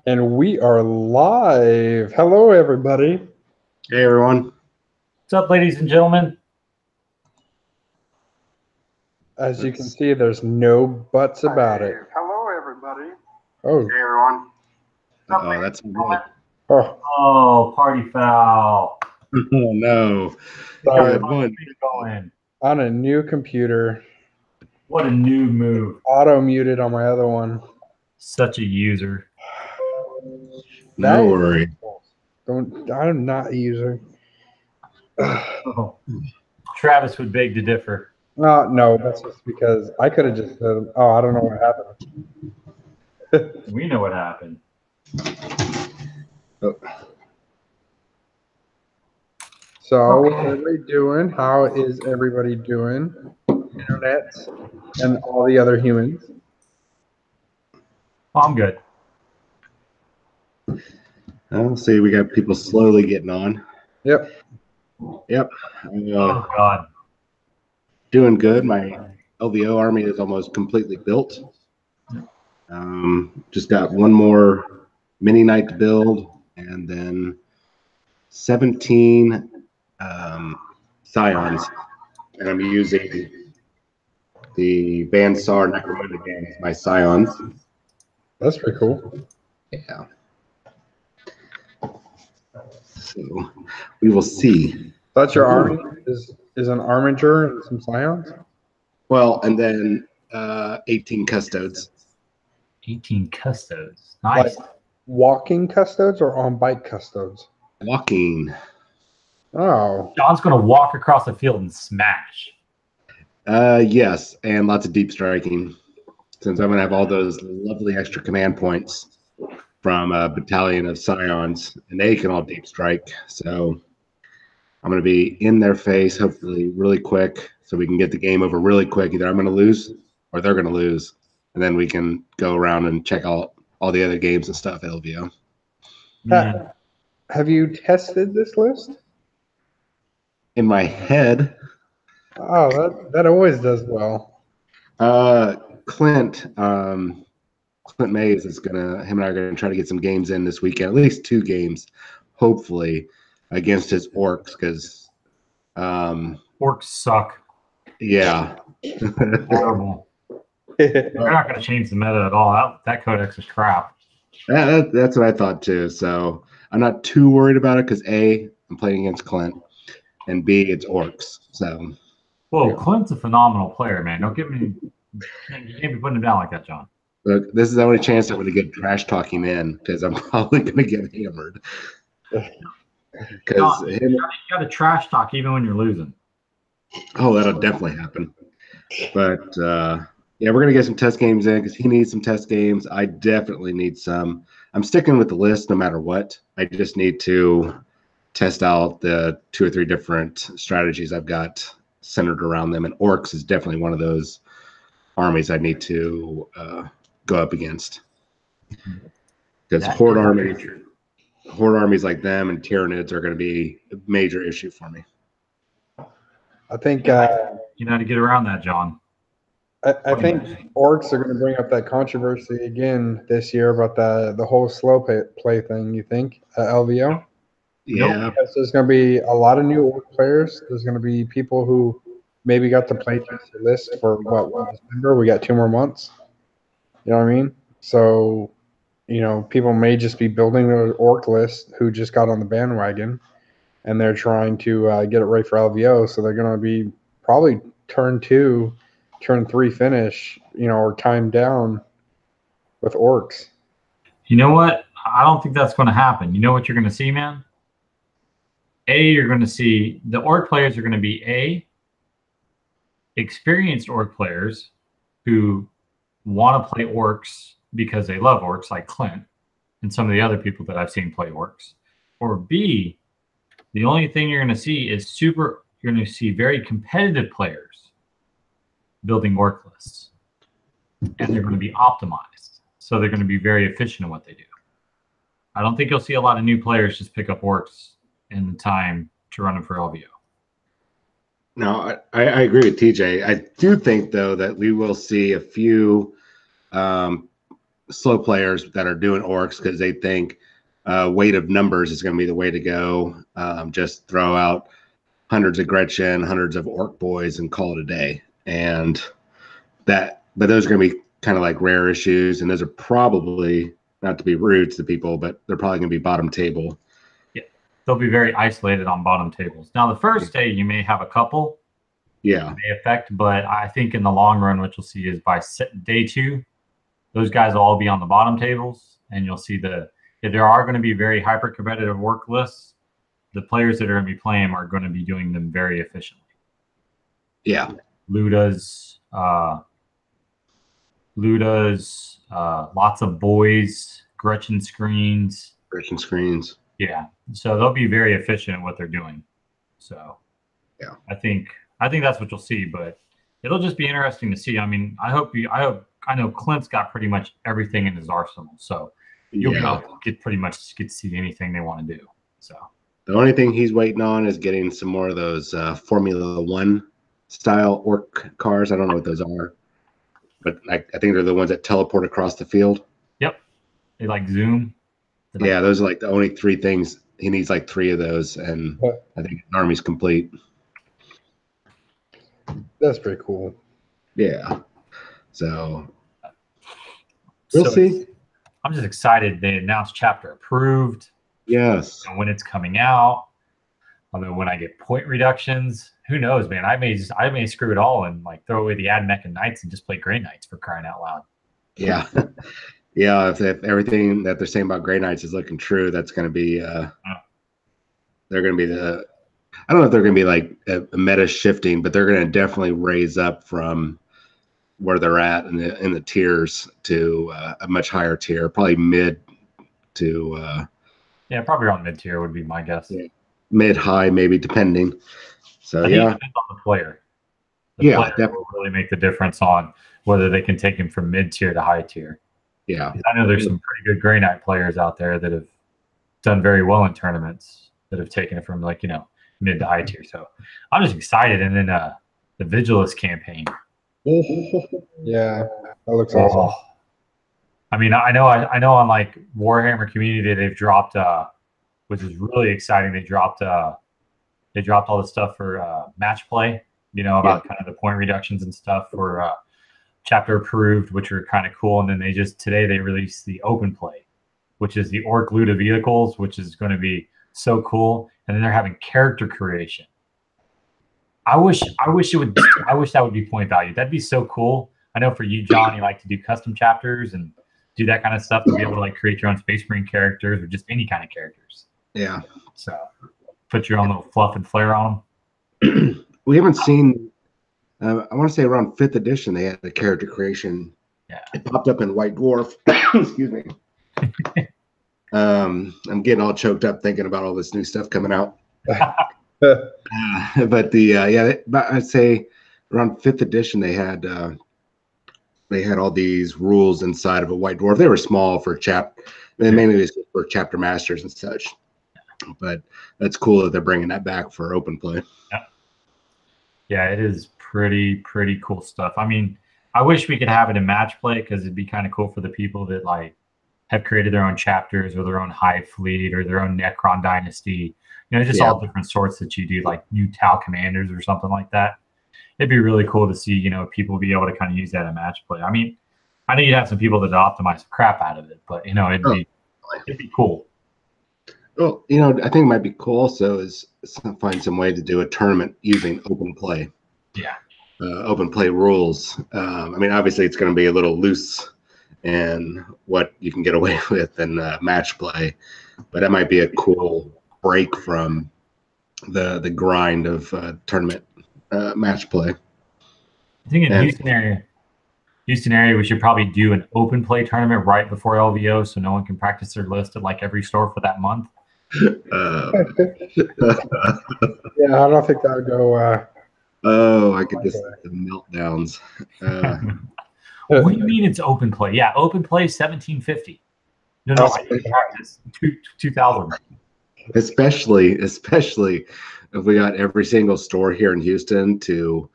And we are live. Hello, everybody. Hey, everyone. What's up, ladies and gentlemen? As you can see, there's no buts about it. Hello, everybody. Oh, Hey, everyone. Oh, That's good. Oh, party foul. Oh, no. sorry. Good one. Going. On a new computer. What a new move. Auto muted on my other one. Such a user. No worry. I'm not a user. Oh. Travis would beg to differ. No, that's just because I could have just said, oh, I don't know what happened. We know what happened. Oh. So, what's everybody doing? How is everybody doing? Internet and all the other humans. Oh, I'm good. I'll see. We got people slowly getting on. Yep. Oh, God. Doing good. My LVO army is almost completely built. Just got one more mini knight to build, and then 17 scions. And I'm using the Bansar Necromunda game as my scions. That's pretty cool. Yeah. So we will see. That's your army is an armiger and some scions? Well, and then 18 custodes. 18 custodes. Nice. Like walking custodes or on bike custodes? Walking. Oh. John's going to walk across the field and smash. Yes, and lots of deep striking. Since I'm going to have all those lovely extra command points from a battalion of scions, and they can all deep strike. So I'm going to be in their face, hopefully really quick, so we can get the game over really quick. Either I'm going to lose or they're going to lose. And then we can go around and check out all the other games and stuff at LVO. Yeah. Have you tested this list? In my head, Oh, that always does well. Clint Mays is him and I are gonna try to get some games in this weekend, at least 2 games, hopefully, against his orcs, because Orcs suck. yeah. Horrible. They're not going to change the meta at all. That codex is crap. That's what I thought too. So I'm not too worried about it because A, I'm playing against Clint, and B, it's orcs. So Whoa, Clint's a phenomenal player, man. Don't give me. You can't be putting him down like that, John. look, this is the only chance I'm going to get trash talking in because I'm probably going to get hammered. Because you got to trash talk even when you're losing. Oh, that'll definitely happen. But yeah, we're gonna get some test games in because he needs some test games. I definitely need some. I'm sticking with the list no matter what. I just need to test out the 2 or 3 different strategies I've got centered around them, and orcs is definitely one of those armies I need to go up against. Because horde armies like them and Tyranids are going to be a major issue for me. I think you know how to get around that, John. I think orcs are going to bring up that controversy again this year about the whole slow play thing. You think LVO? Yeah, because there's going to be a lot of new orc players. There's going to be people who maybe got to play test the list for December. We got 2 more months. You know what I mean? So, people may just be building their orc list who just got on the bandwagon, and they're trying to get it ready for LVO. So they're going to be probably turn 2, turn 3 finish, or time down with orcs. You know what? I don't think that's going to happen. You know what you're going to see, man? You're going to see the orc players are going to be experienced orc players who want to play orcs because they love orcs, like Clint and some of the other people that I've seen play orcs. Or B, the only thing you're going to see is you're going to see very competitive players building orc lists. And they're going to be optimized. So they're going to be very efficient in what they do. I don't think you'll see a lot of new players just pick up orcs in the time to run them for LVO. No, I agree with TJ. I do think, though, that we will see a few slow players that are doing orcs because they think weight of numbers is going to be the way to go. Just throw out hundreds of Gretchen, hundreds of orc boys, and call it a day. And that, but those are going to be kind of like rare issues, and those are probably, not to be rude to people, but they're probably going to be bottom table. Yeah, they'll be very isolated on bottom tables. Now, the first day you may have a couple. Yeah, May affect, but I think in the long run, what you'll see is by day 2, those guys will all be on the bottom tables, and you'll see if there are going to be very hyper competitive work lists, the players that are going to be playing are going to be doing them very efficiently. Yeah, Ludas, lots of boys, Gretchen screens. Yeah, so they'll be very efficient at what they're doing. So, yeah, I think that's what you'll see, but it'll just be interesting to see. I mean, I know Clint's got pretty much everything in his arsenal, so you'll be able to get to see anything they want to do. So the only thing he's waiting on is getting some more of those Formula One style orc cars. I don't know what those are, but I think they're the ones that teleport across the field. Yep, they like zoom. Yeah, those are like the only 3 things. He needs like 3 of those, and I think his army's complete. That's pretty cool. Yeah. So we'll see. I'm just excited. They announced chapter approved. Yes. And when it's coming out. Although when I get point reductions, who knows, man? I may screw it all and like throw away the ad mech and knights and just play Grey Knights for crying out loud. Yeah. Yeah, if everything that they're saying about Grey Knights is looking true, that's going to be they're going to be I don't know if they're going to be like a meta shifting, but they're going to definitely raise up from where they're at in the tiers to a much higher tier, probably mid to yeah, probably around mid tier would be my guess. Yeah. Mid high maybe, depending. So I think it depends on the player. The player definitely will really make the difference on whether they can take him from mid tier to high tier. Yeah, I know there's some pretty good Grey Knight players out there that have done very well in tournaments that have taken it from like mid to high tier. So I'm just excited. And then the Vigilus campaign. Yeah, that looks awesome. I mean, I know on like Warhammer Community they've dropped, which is really exciting. They dropped all the stuff for match play. About kind of the point reductions and stuff for chapter approved, which are kind of cool. And then today they released the open play, which is the Orc Luda vehicles, which is going to be so cool. And then they're having character creation. I wish that would be point value. That'd be so cool. I know for you, John, you like to do custom chapters and do that kind of stuff to be able to like create your own Space Marine characters or just any kind of characters. Yeah. So put your own little fluff and flair on them. We haven't seen. I want to say around 5th edition they had the character creation. Yeah. It popped up in White Dwarf. Excuse me. I'm getting all choked up thinking about all this new stuff coming out. But I'd say around 5th edition they had all these rules inside of a White Dwarf. They were small for mainly for chapter masters and such. But that's cool that they're bringing that back for open play. Yeah, it is pretty cool stuff. I mean, I wish we could have it in match play because it'd be kind of cool for the people that like have created their own chapters or their own Hive Fleet or their own Necron Dynasty. Just all different sorts that you do, like new Tau commanders or something like that. It'd be really cool to see, people be able to kind of use that in match play. I mean, I know you'd have some people that optimize the crap out of it, but it'd be cool. Well, I think it might be cool also is find some way to do a tournament using open play. Yeah. Open play rules. I mean, obviously it's going to be a little loose in what you can get away with in match play, but that might be a cool break from the grind of tournament match play. I think in Houston area, we should probably do an open play tournament right before LVO so no one can practice their list at like every store for that month. Yeah, I don't think that would go. I could just the meltdowns. What do you mean it's open play? Yeah, open play 1750. No, practice 2000. Especially if we got every single store here in Houston to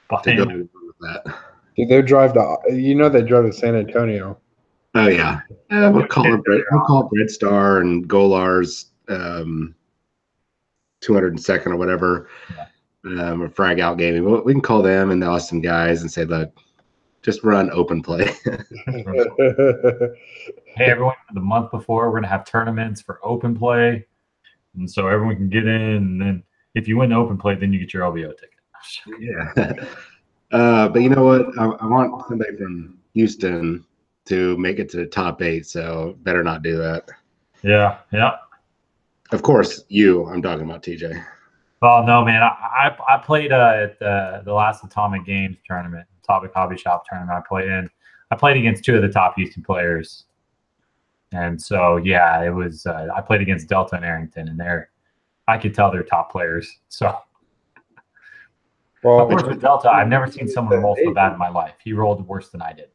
go with that. Dude, they drive to San Antonio Oh yeah, we'll call it Red Star and Golar's 202nd or whatever, or Frag Out Gaming. We can call them and the awesome guys and say, look, just run open play. Hey, everyone, the month before, we're going to have tournaments for open play. And so everyone can get in. And then if you win the open play, then you get your LVO ticket. Yeah. But you know what? I want somebody from Houston to make it to the top 8, so better not do that. Yeah, yeah. Of course, I'm talking about TJ. Well, no, man. I played at the last Atomic Games tournament, Atomic Hobby Shop tournament I played against 2 of the top Houston players. And so, yeah, it was. I played against Delta and Arrington, and I could tell they're top players. So, Well, of course, with Delta, I've never seen someone roll so bad in my life. He rolled worse than I did.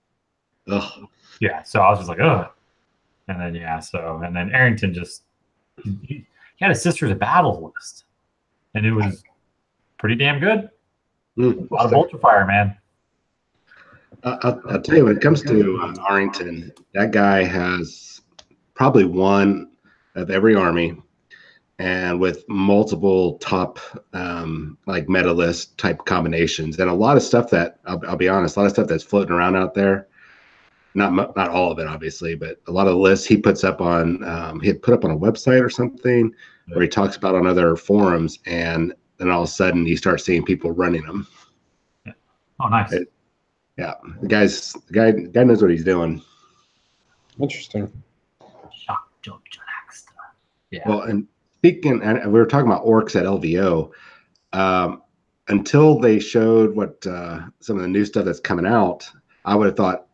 Ugh. Yeah, so I was just like, ugh. And then and then Arrington just he had his Sisters of Battle list, and it was pretty damn good. A lot of Ultrafire, man. I'll tell you, when it comes to Arrington, that guy has probably one of every army, and with multiple top like meta list type combinations, and a lot of stuff that I'll be honest, a lot of stuff that's floating around out there. Not all of it, obviously, but a lot of the lists he puts up on he had put up on a website or something, where he talks about on other forums, and then all of a sudden you start seeing people running them. Yeah. Oh, nice. Yeah, the guy knows what he's doing. Interesting. Shock jump next. Yeah. Well, and speaking, and we were talking about orcs at LVO. Until they showed what some of the new stuff that's coming out, I would have thought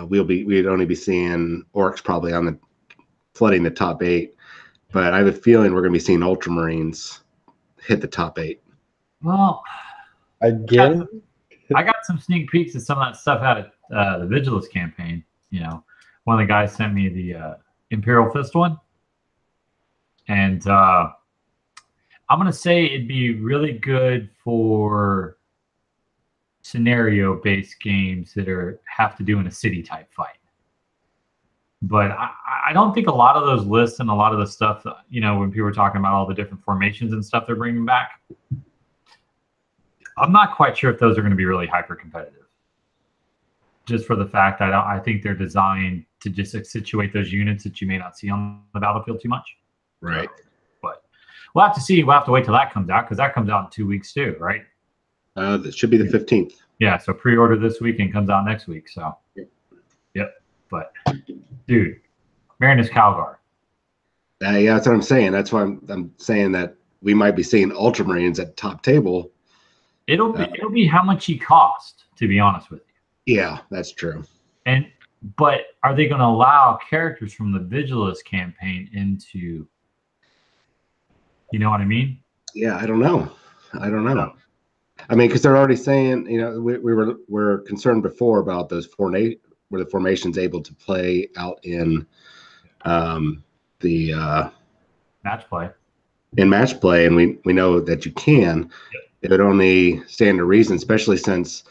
we'd only be seeing orcs probably flooding the top 8. But I have a feeling we're going to be seeing Ultramarines hit the top 8. Well, again, I got some sneak peeks of some of that stuff out of the Vigilus campaign. You know, one of the guys sent me the Imperial Fist one, and I'm gonna say it'd be really good for scenario-based games that have to do in a city type fight. But I don't think a lot of those lists and a lot of the stuff, you know, when people are talking about all the different formations and stuff they're bringing back, I'm not quite sure if those are going to be really hyper competitive. Just for the fact that I think they're designed to just situate those units that you may not see on the battlefield too much. Right. But we'll have to see. We'll have to wait till that comes out, because that comes out in 2 weeks too, right? That should be the 15th. Yeah, so pre-order this week and comes out next week. So, yep. But, dude, Marinus Calgar. Yeah, that's what I'm saying. That's why I'm saying that we might be seeing Ultramarines at top table. It'll be how much he cost, to be honest with you. Yeah, that's true. But are they going to allow characters from the Vigilus campaign into? You know what I mean? Yeah, I don't know. I mean, because they're already saying, you know, we're concerned before about those where the formation's able to play out in the Match play. In match play, and we know that you can. It would only stand to reason, especially since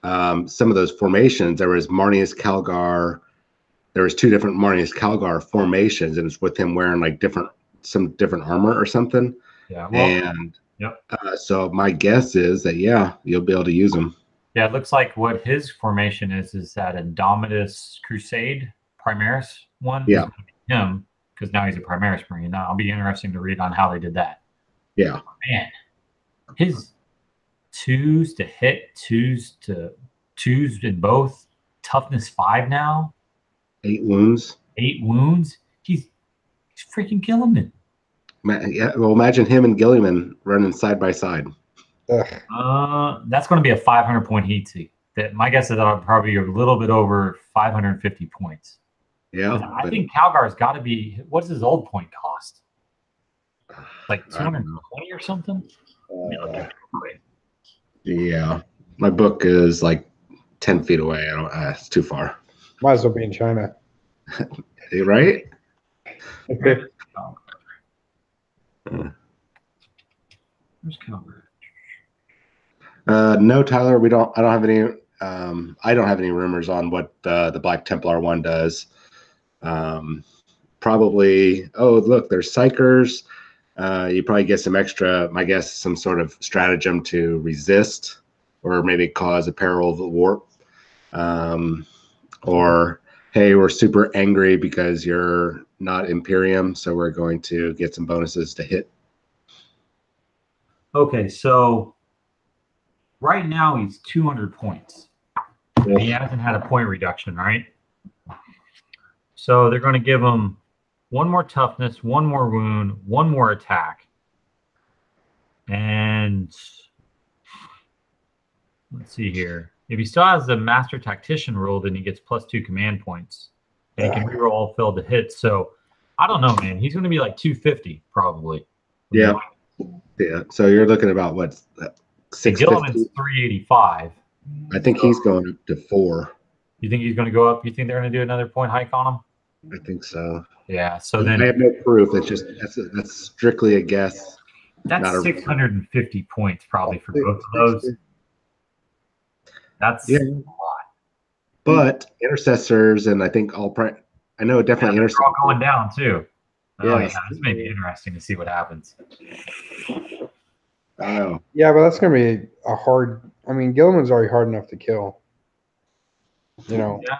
some of those formations, there was Marnius Calgar. There was 2 different Marnius Calgar formations, and it's with him wearing like some different armor or something. Yeah. Well, and so my guess is that you'll be able to use them. Yeah, it looks like what his formation is that Indomitus Crusade Primaris one. Yeah. Him, because now he's a Primaris Marine. Now it'll be interesting to read on how they did that. Yeah. Man, his 2s to hit, 2s in both, toughness 5 now. 8 wounds. 8 wounds. He's freaking Gilliman. Yeah, well, imagine him and Gilliman running side by side. That's going to be a 500-point heat seek. That my guess is that'll probably be a little bit over 550 points. Yeah, I think Calgar's got to be. What's his old point cost? Like 220 or something. Yeah, my book is like 10 feet away. It's too far. Might as well be in China. Right? Where's Calgar? No, Tyler, I don't have any rumors on what the Black Templar one does. Probably, oh, look, there's psychers. You probably get some extra, my guess, some sort of stratagem to resist or maybe cause a peril of the warp. Or, hey, we're super angry because you're not Imperium, so we're going to get some bonuses to hit. Okay, so right now he's 200 points. And he hasn't had a point reduction, right? So they're going to give him one more toughness, one more wound, one more attack. And let's see here. If he still has the Master Tactician rule, then he gets +2 command points. And he can reroll all failed to hit. So I don't know, man. He's going to be like 250 probably. Yeah. Yeah. So you're looking about what? 650. Gilliman's 385. I think he's going up to 4. You think he's going to go up? You think they're going to do another point hike on him? I think so. Yeah. So then I have no proof. It's just that's strictly a guess. That's 650 points probably for both of those. That's a lot. But intercessors, and I think I know definitely intercessors. They're all going down too. Oh Yes. yeah, this may be interesting to see what happens. I don't know. Yeah, but that's going to be a hard. I mean, Gilliman's already hard enough to kill. You know, Yeah.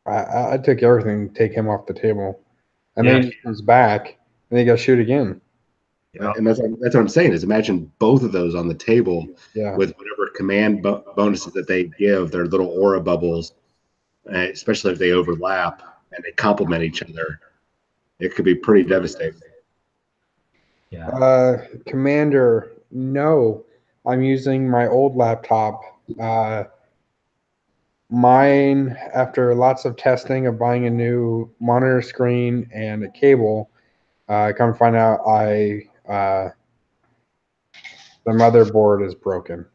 I took everything to take him off the table. And Yeah. then he comes back, and he got to shoot again. Yeah. And that's what I'm saying is imagine both of those on the table Yeah. with whatever command bonuses that they give, their little aura bubbles, especially if they overlap and they complement each other. It could be pretty devastating. Yeah. Commander, no. I'm using my old laptop. Mine, after lots of testing of buying a new monitor screen and a cable, come find out the motherboard is broken.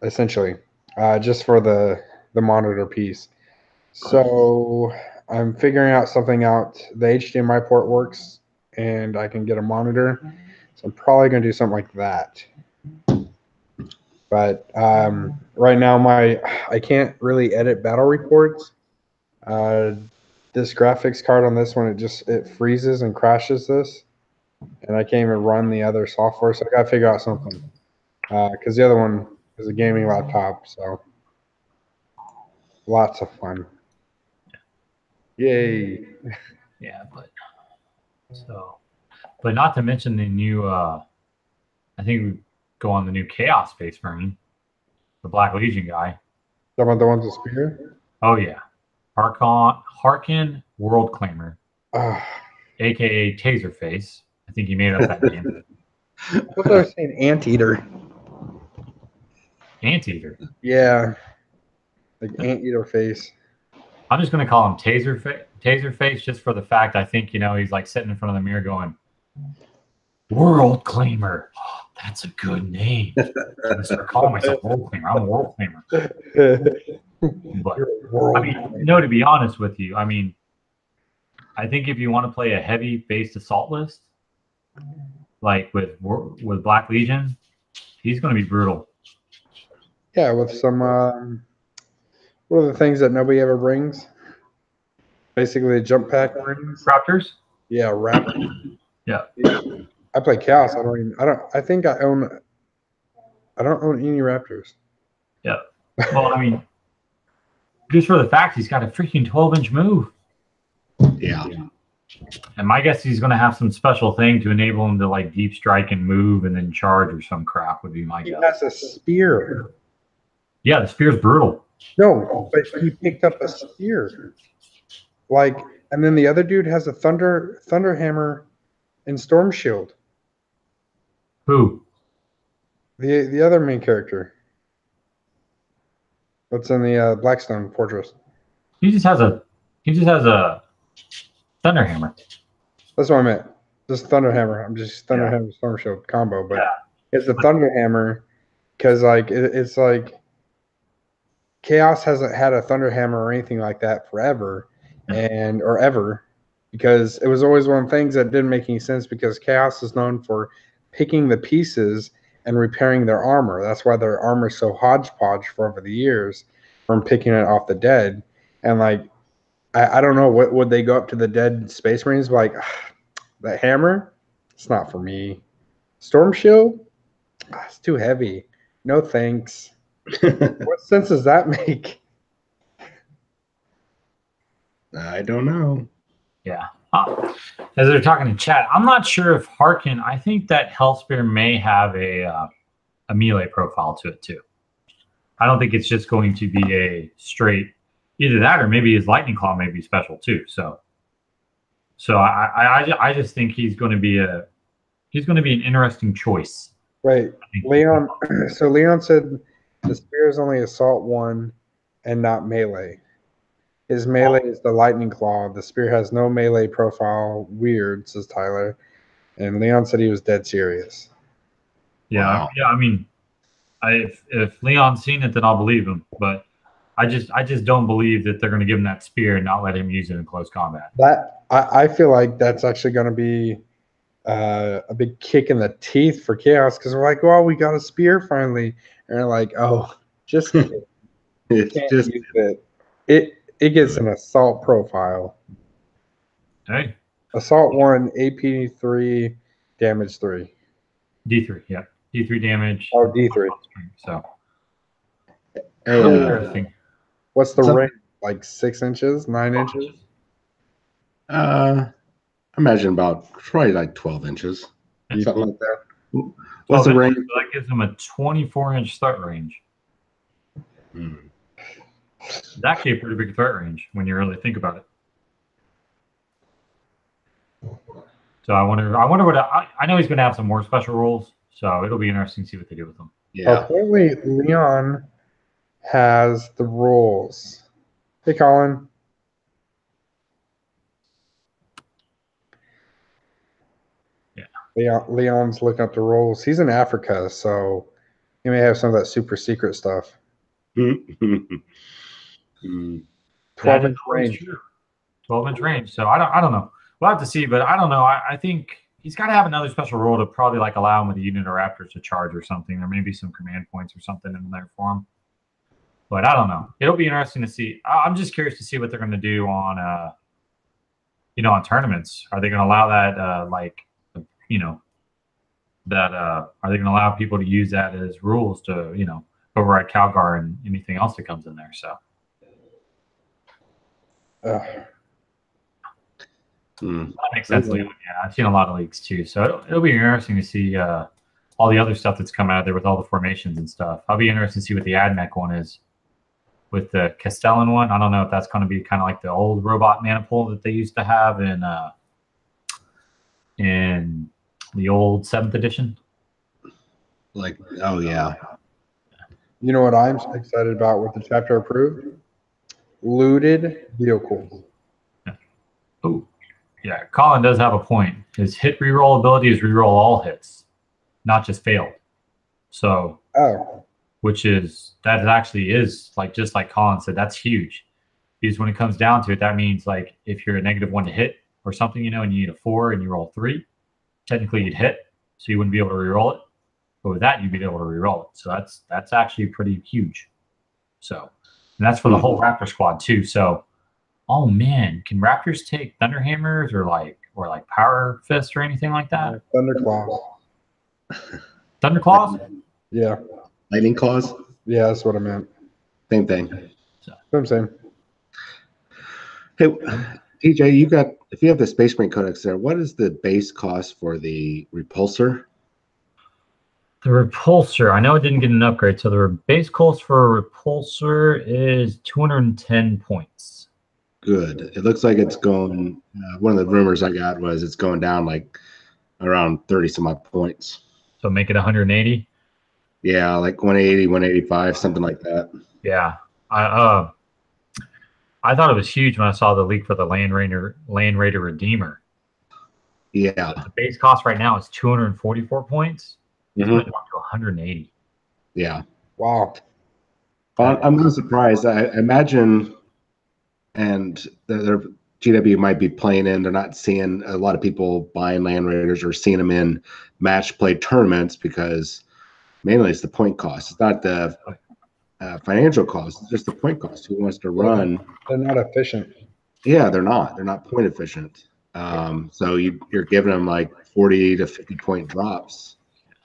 Essentially, just for the monitor piece. So I'm figuring out something out. The HDMI port works, and I can get a monitor. So I'm probably going to do something like that. But right now, I can't really edit battle reports. This graphics card on this one, it freezes and crashes this, and I can't even run the other software. So I got to figure out something because the other one is a gaming laptop. So lots of fun. Yay! Yeah, but not to mention the new. I think we go on the new Chaos Space Marine, the Black Legion guy. Talking about the ones with spear? Oh yeah, Harkin World Claimer, aka Taserface. I think he made up that name. What was I saying? Anteater. Anteater. Yeah, like anteater face. I'm just gonna call him Taserface, just for the fact I think he's like sitting in front of the mirror going, World Claimer. Oh, that's a good name. I'm just gonna call myself World Claimer. I'm a World Claimer. But I mean, no, to be honest with you, I mean, I think if you want to play a heavy based assault list, like with Black Legion, he's going to be brutal. Yeah, with some what are the things that nobody ever brings? Basically, jump pack rings. Raptors. Yeah, Raptors. Yeah. I play Chaos. I think I don't own any Raptors. Yeah. Well, I mean, just for the fact he's got a freaking 12-inch move. Yeah. And my guess he's going to have some special thing to enable him to like deep strike and move and then charge or some crap would be my guess. He has a spear. Yeah, the spear's brutal. No, but he picked up a spear. And then the other dude has a thunder hammer and storm shield. Who? The other main character. What's in the Blackstone Fortress? He just has a thunder hammer. That's what I meant. Just thunder hammer. I'm just thunder hammer storm shield combo, but it's a thunder hammer because it's like Chaos hasn't had a thunder hammer or anything like that forever or ever, because it was always one of the things that didn't make any sense, because Chaos is known for picking the pieces and repairing their armor. That's why their armor is so hodgepodge for over the years from picking it off the dead. And I don't know. What would they go up to the dead Space Marines like? That hammer, it's not for me. Storm Shield, it's too heavy. No thanks. What sense does that make? I don't know. Yeah. As they're talking in chat, I'm not sure if Harkin. I think that Hellspear may have a melee profile to it too. I don't think it's just going to be a straight either that or maybe his Lightning Claw may be special too. So I just think he's going to be an interesting choice. Right, Leon. So Leon said the spear is only assault 1 and not melee. His melee is the Lightning Claw. The spear has no melee profile. Weird, says Tyler. And Leon said he was dead serious. Yeah, Wow. yeah. I mean, if Leon's seen it, then I'll believe him. But I just don't believe that they're going to give him that spear and not let him use it in close combat. That I feel like that's actually going to be a big kick in the teeth for Chaos because we're like, well, we got a spear finally, and they're like, oh, just kidding. It's Can't just use it. It gets an assault profile. Hey, Assault 1, AP 3, damage 3. D3, yeah, D3 damage. Oh, D3. So Hey, interesting. What's the Some- range? Like 6 inches, 9 inches? I imagine about probably like 12 inches, something like that. What's the range? So that gives him a 24-inch threat range. Hmm. It's actually a pretty big threat range when you really think about it. So I wonder what I know he's going to have some more special rules, so it'll be interesting to see what they do with them. Yeah. Apparently, Leon has the rules. Hey, Colin. Yeah. Leon's looking up the rules. He's in Africa, so he may have some of that super secret stuff. 12-inch range. 12-inch range. So I don't know. We'll have to see, but I don't know. I think he's got to have another special rule to probably like allow him with a unit of Raptors to charge or something. There may be some command points or something in there for him. But I don't know. It'll be interesting to see. I'm just curious to see what they're going to do on, on tournaments. Are they going to allow that, are they going to allow people to use that as rules to, override Calgar and anything else that comes in there? So. That makes sense. Yeah, I've seen a lot of leaks too, so it'll be interesting to see all the other stuff that's come out of there with all the formations and stuff. I'll be interested to see what the AdMech one is with the Castellan one. I don't know if that's going to be kind of like the old robot maniple that they used to have in the old 7th edition. Like, oh yeah. You know what I'm excited about with the chapter approved? Looted vehicles. Oh. Yeah, Colin does have a point. His hit reroll ability is reroll all hits, not just failed. So, that actually is like just like Colin said, that's huge. Because when it comes down to it, that means like if you're a -1 to hit or something, and you need a 4 and you roll 3, technically you'd hit, so you wouldn't be able to reroll it. But with that, you'd be able to reroll it. So that's actually pretty huge. So, and that's for the whole Raptor squad too. So. Oh man, can Raptors take Thunderhammers or like Power Fist or anything like that? Thunderclaws. Thunderclaws? Yeah. Lightning Claws? Yeah, that's what I meant. Same thing. Same. Hey, TJ, if you have the Space Marine Codex there, what is the base cost for the Repulsor? The Repulsor, I know it didn't get an upgrade, so the base cost for a Repulsor is 210 points. Good. It looks like it's going. One of the rumors I got was it's going down like around 30 some odd points. So make it 180. Yeah, like 180, 185, something like that. Yeah, I thought it was huge when I saw the leak for the Land Raider Redeemer. Yeah, the base cost right now is 244 points. It's going to go up to 180. Yeah. Wow. I'm not surprised. I imagine. And their GW might be playing in. They're not seeing a lot of people buying Land Raiders or seeing them in match play tournaments because mainly it's the point cost. It's not the financial cost. It's just the point cost. Who wants to run? They're not efficient. Yeah, they're not. They're not point efficient. So you're giving them like 40 to 50 point drops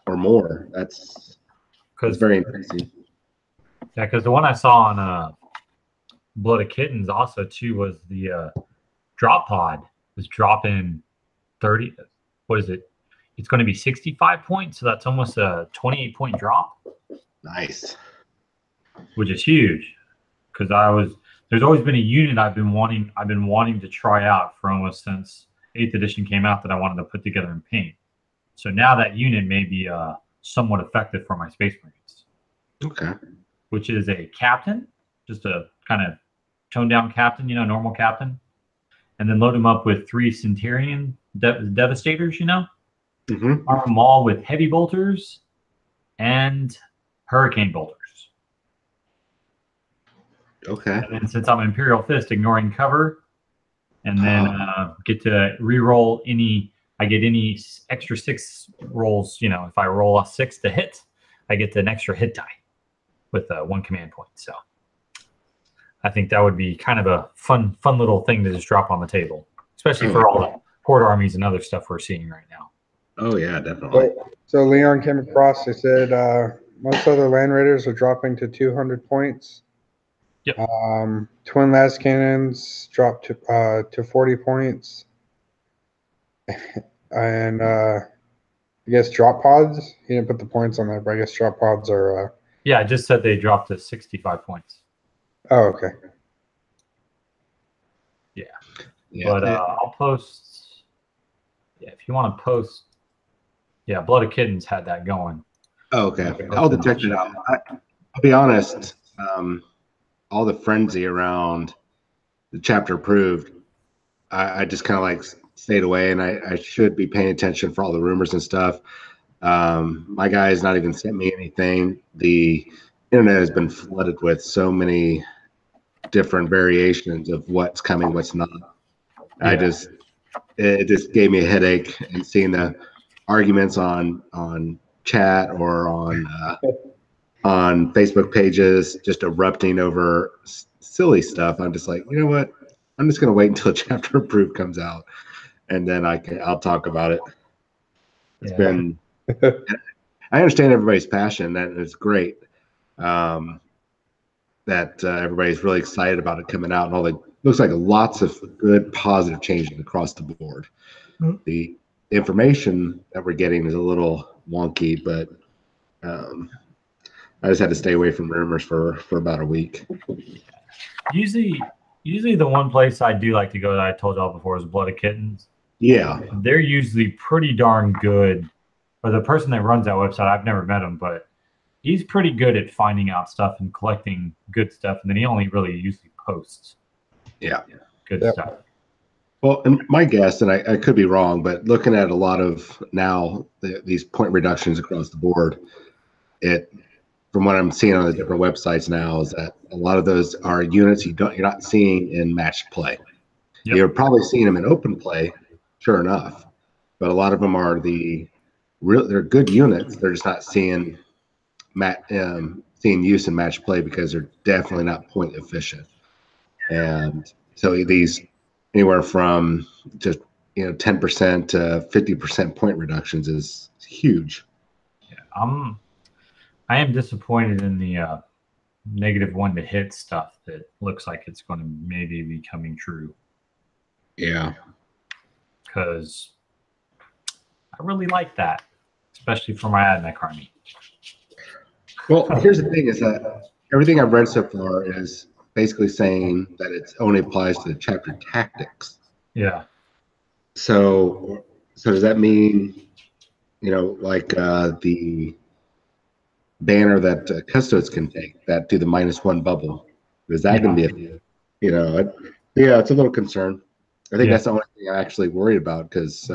or more. That's very interesting. Yeah, because the one I saw on Blood of Kittens also too was the drop pod was dropping 30. What is it? It's going to be 65 points, so that's almost a 28-point drop. Nice. Which is huge, because there's always been a unit I've been wanting to try out for almost since 8th edition came out that I wanted to put together and paint. So now that unit may be somewhat effective for my Space Marines. Okay. Which is a captain, just a kind of toned down captain, normal captain, and then load him up with 3 Centurion Devastators, Mm-hmm. arm them all with heavy bolters and hurricane bolters. Okay. And then since I'm Imperial Fist, ignoring cover, and then get to re-roll I get any extra 6 rolls. If I roll a 6 to hit, I get an extra hit die with 1 command point. So I think that would be kind of a fun little thing to just drop on the table, especially for all the horde armies and other stuff we're seeing right now. Oh yeah, definitely. So Leon came across. They said most other land raiders are dropping to 200 points. Yep. Twin las cannons dropped to 40 points, and I guess drop pods. He didn't put the points on there, but I guess drop pods are. Yeah, I just said they dropped to 65 points. Oh, okay. Yeah. Yeah. But I'll post. Yeah, if you want to post. Yeah, Blood of Kittens had that going. Oh, okay. I'll check it out. I'll be honest. All the frenzy around the chapter approved, I just kind of like stayed away, and I should be paying attention for all the rumors and stuff. My guy has not even sent me anything. The internet has been flooded with so many different variations of what's coming, what's not. Yeah. It just gave me a headache, and seeing the arguments on chat or on Facebook pages just erupting over silly stuff. I'm just like, you know what? I'm just going to wait until chapter approved comes out, and then I'll talk about it. It's been. I understand everybody's passion. That is great. That everybody's really excited about it coming out, and all the looks like lots of good positive changes across the board. Mm-hmm. The information that we're getting is a little wonky, but I just had to stay away from rumors for about a week. Usually the one place I do like to go that I told y'all before is Blood of Kittens. Yeah. They're usually pretty darn good. Or the person that runs that website, I've never met him, but he's pretty good at finding out stuff and collecting good stuff. And then he only really usually posts. Yeah. Good stuff. Well, and my guess, and I could be wrong, but looking at a lot of now these point reductions across the board, from what I'm seeing on the different websites now, is that a lot of those are units you're not seeing in matched play. Yep. You're probably seeing them in open play, sure enough, but a lot of them are they're good units. They're just not seeing use in match play because they're definitely not point efficient. And so these anywhere from just 10% to 50% point reductions is huge. Yeah, I am disappointed in the -1 to hit stuff that looks like it's going to maybe be coming true. Yeah, because I really like that, especially for my AdMech army. Well, here's the thing: is that everything I've read so far is basically saying that it only applies to the chapter tactics. Yeah. So does that mean, like the banner that custodes can take that do the -1 bubble? Is that going to be it's a little concern. I think that's the only thing I'm actually worried about because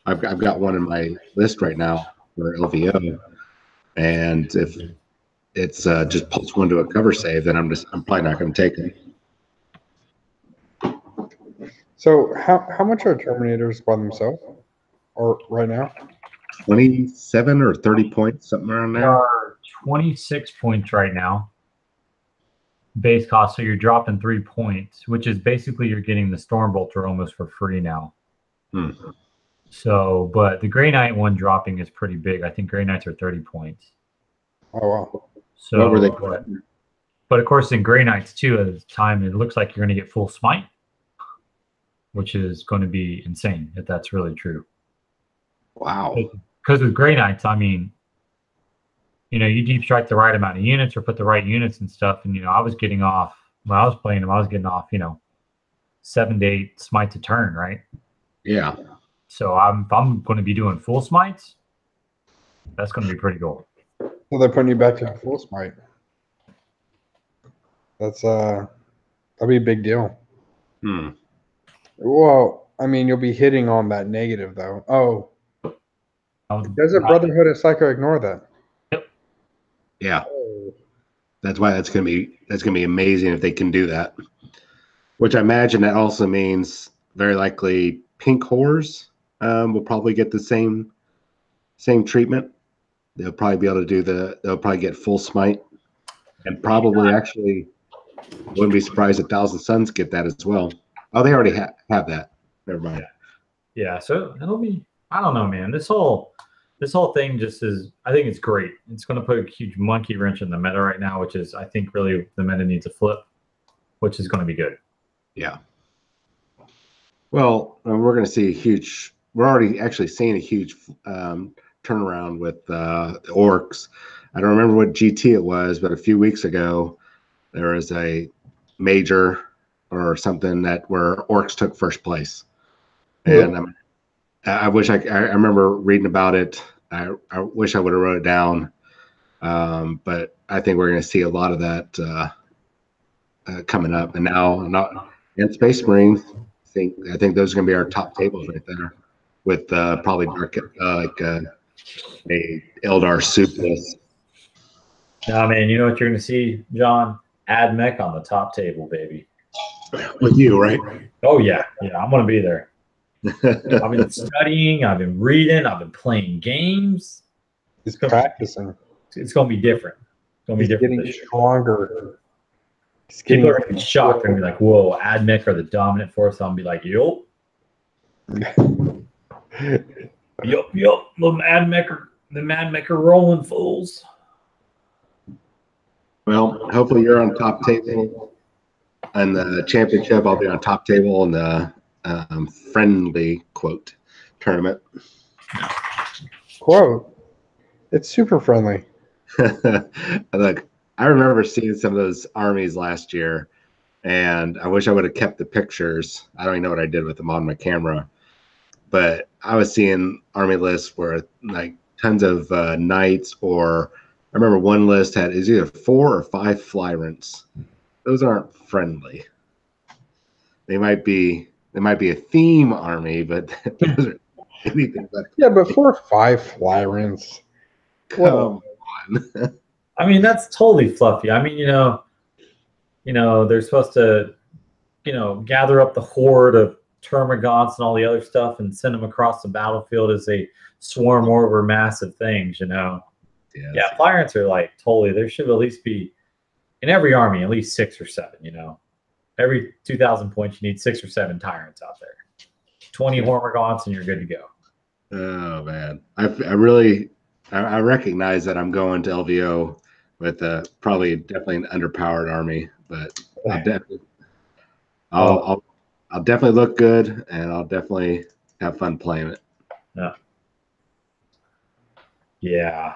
I've got one in my list right now for LVO, and if it's just pulse 1 to a cover save, then I'm probably not going to take it. So how much are Terminators by themselves, or right now? 27 or 30 points, something around there. There are 26 points right now. base cost, so you're dropping 3 points, which is basically you're getting the Stormbolter almost for free now. Hmm. So, but the Grey Knight one dropping is pretty big. I think Grey Knights are 30 points. Oh wow. So, What were they? but of course, in Grey Knights too, at the time, it looks like you're going to get full smite, which is going to be insane if that's really true. Wow. Because with Grey Knights, I mean, you know, you deep strike the right amount of units or put the right units and stuff. And, you know, I was getting off, when I was playing them, I was getting off, you know, 7 to 8 smites a turn, right? Yeah. So if I'm going to be doing full smites, that's going to be pretty cool. So they're putting you back to the full smite. That's that'll be a big deal. Hmm. Well, I mean, you'll be hitting on that negative though. Oh, does a Brotherhood of Psycho ignore that? Yep. Yeah. Oh. That's why that's gonna be amazing if they can do that. Which I imagine that also means very likely pink whores will probably get the same treatment. They'll probably be able to they'll probably get full smite, and probably actually wouldn't be surprised if Thousand Suns get that as well. Oh, they already have that. Never mind. Yeah, so it'll be, I don't know, man. This whole thing just is, I think it's great. It's going to put a huge monkey wrench in the meta right now, which is, I think, really the meta needs a flip, which is going to be good. Yeah. Well, we're going to see a huge. We're already actually seeing a huge turnaround with the orcs. I don't remember what GT it was, but a few weeks ago there was a major or something that where orcs took first place, and I wish I remember reading about it. I wish I would have wrote it down, but I think we're going to see a lot of that coming up. And now, and Space Marines. I think those are going to be our top tables right there, with probably dark like a Eldar soup list. Nah, man, you know what you're going to see, John? Ad Mech on the top table, baby. With you, right? Oh yeah, I'm going to be there. I've been studying, I've been reading, I've been playing games. He's practicing. It's going to be different. It's going to be different. Getting stronger. People are going to be shocked. They're going to be like, whoa, Ad Mech are the dominant force. I'll be like, yup. Yup. The Mad Mech are rolling, fools. Well, hopefully you're on top table on the championship. I'll be on top table in the friendly quote tournament. Quote. It's super friendly. Look, I remember seeing some of those armies last year, and I wish I would have kept the pictures. I don't even know what I did with them on my camera, but I was seeing army lists where like tons of knights, or I remember one list had is either 4 or 5 flyrants. Those aren't friendly. They might be a theme army, but those are anything but. Yeah, but 4 or 5 flyrants. Come on. I mean, that's totally fluffy. I mean, you know, they're supposed to, gather up the horde of termagants and all the other stuff and send them across the battlefield as they swarm over massive things, Yes. Yeah, flyrants are like totally, there should at least be, in every army, at least 6 or 7, Every 2,000 points, you need 6 or 7 tyrants out there. 20 hormagaunts and you're good to go. Oh, man. I recognize that I'm going to LVO with definitely an underpowered army, but I'll definitely look good, and I'll definitely have fun playing it. Yeah,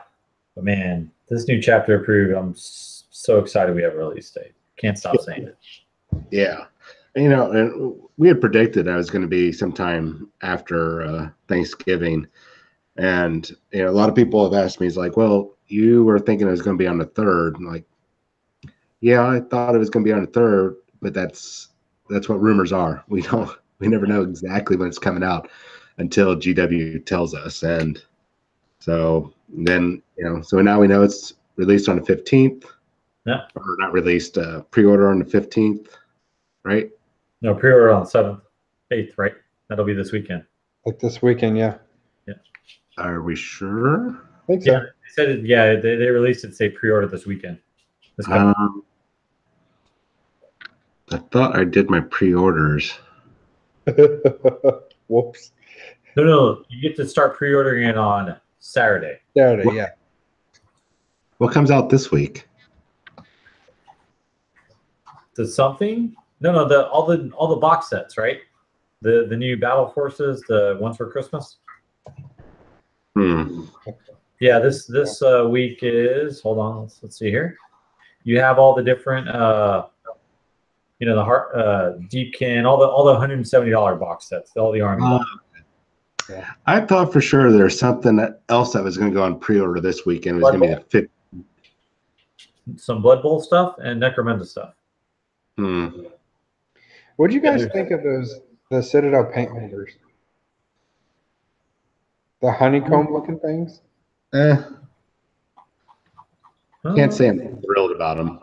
but man, this new chapter approved. I'm so excited we have a release date. Can't stop saying it. Yeah, and we had predicted that it was going to be sometime after Thanksgiving. And a lot of people have asked me, "It's like, well, you were thinking it was going to be on the 3rd." I'm like, yeah, I thought it was going to be on the 3rd, but that's what rumors are. We never know exactly when it's coming out until GW tells us. And so then, so now we know it's released on the 15th. Yeah. Or not released, pre-order on the 15th, right? No, pre-order on the 7th, 8th, right? That'll be this weekend. Like this weekend, yeah. Yeah. Are we sure? I think so. Yeah, they said it, they released it, say pre-order this weekend. I thought I did my pre-orders. Whoops. No. You get to start pre-ordering it on Saturday. Saturday, yeah. What comes out this week? The something? No. All the box sets, right? The new Battle Forces, the ones for Christmas. Yeah, this week is. Hold on, let's see here. You have all the different, the Deepkin, all the $170 box sets, all the Army. Yeah. I thought for sure there's something else that was going to go on pre-order this weekend. It was going to be the 5th. Some Blood Bowl stuff and Necromunda stuff. What do you guys think of the Citadel paint holders? The honeycomb looking things? Can't say I'm thrilled about them.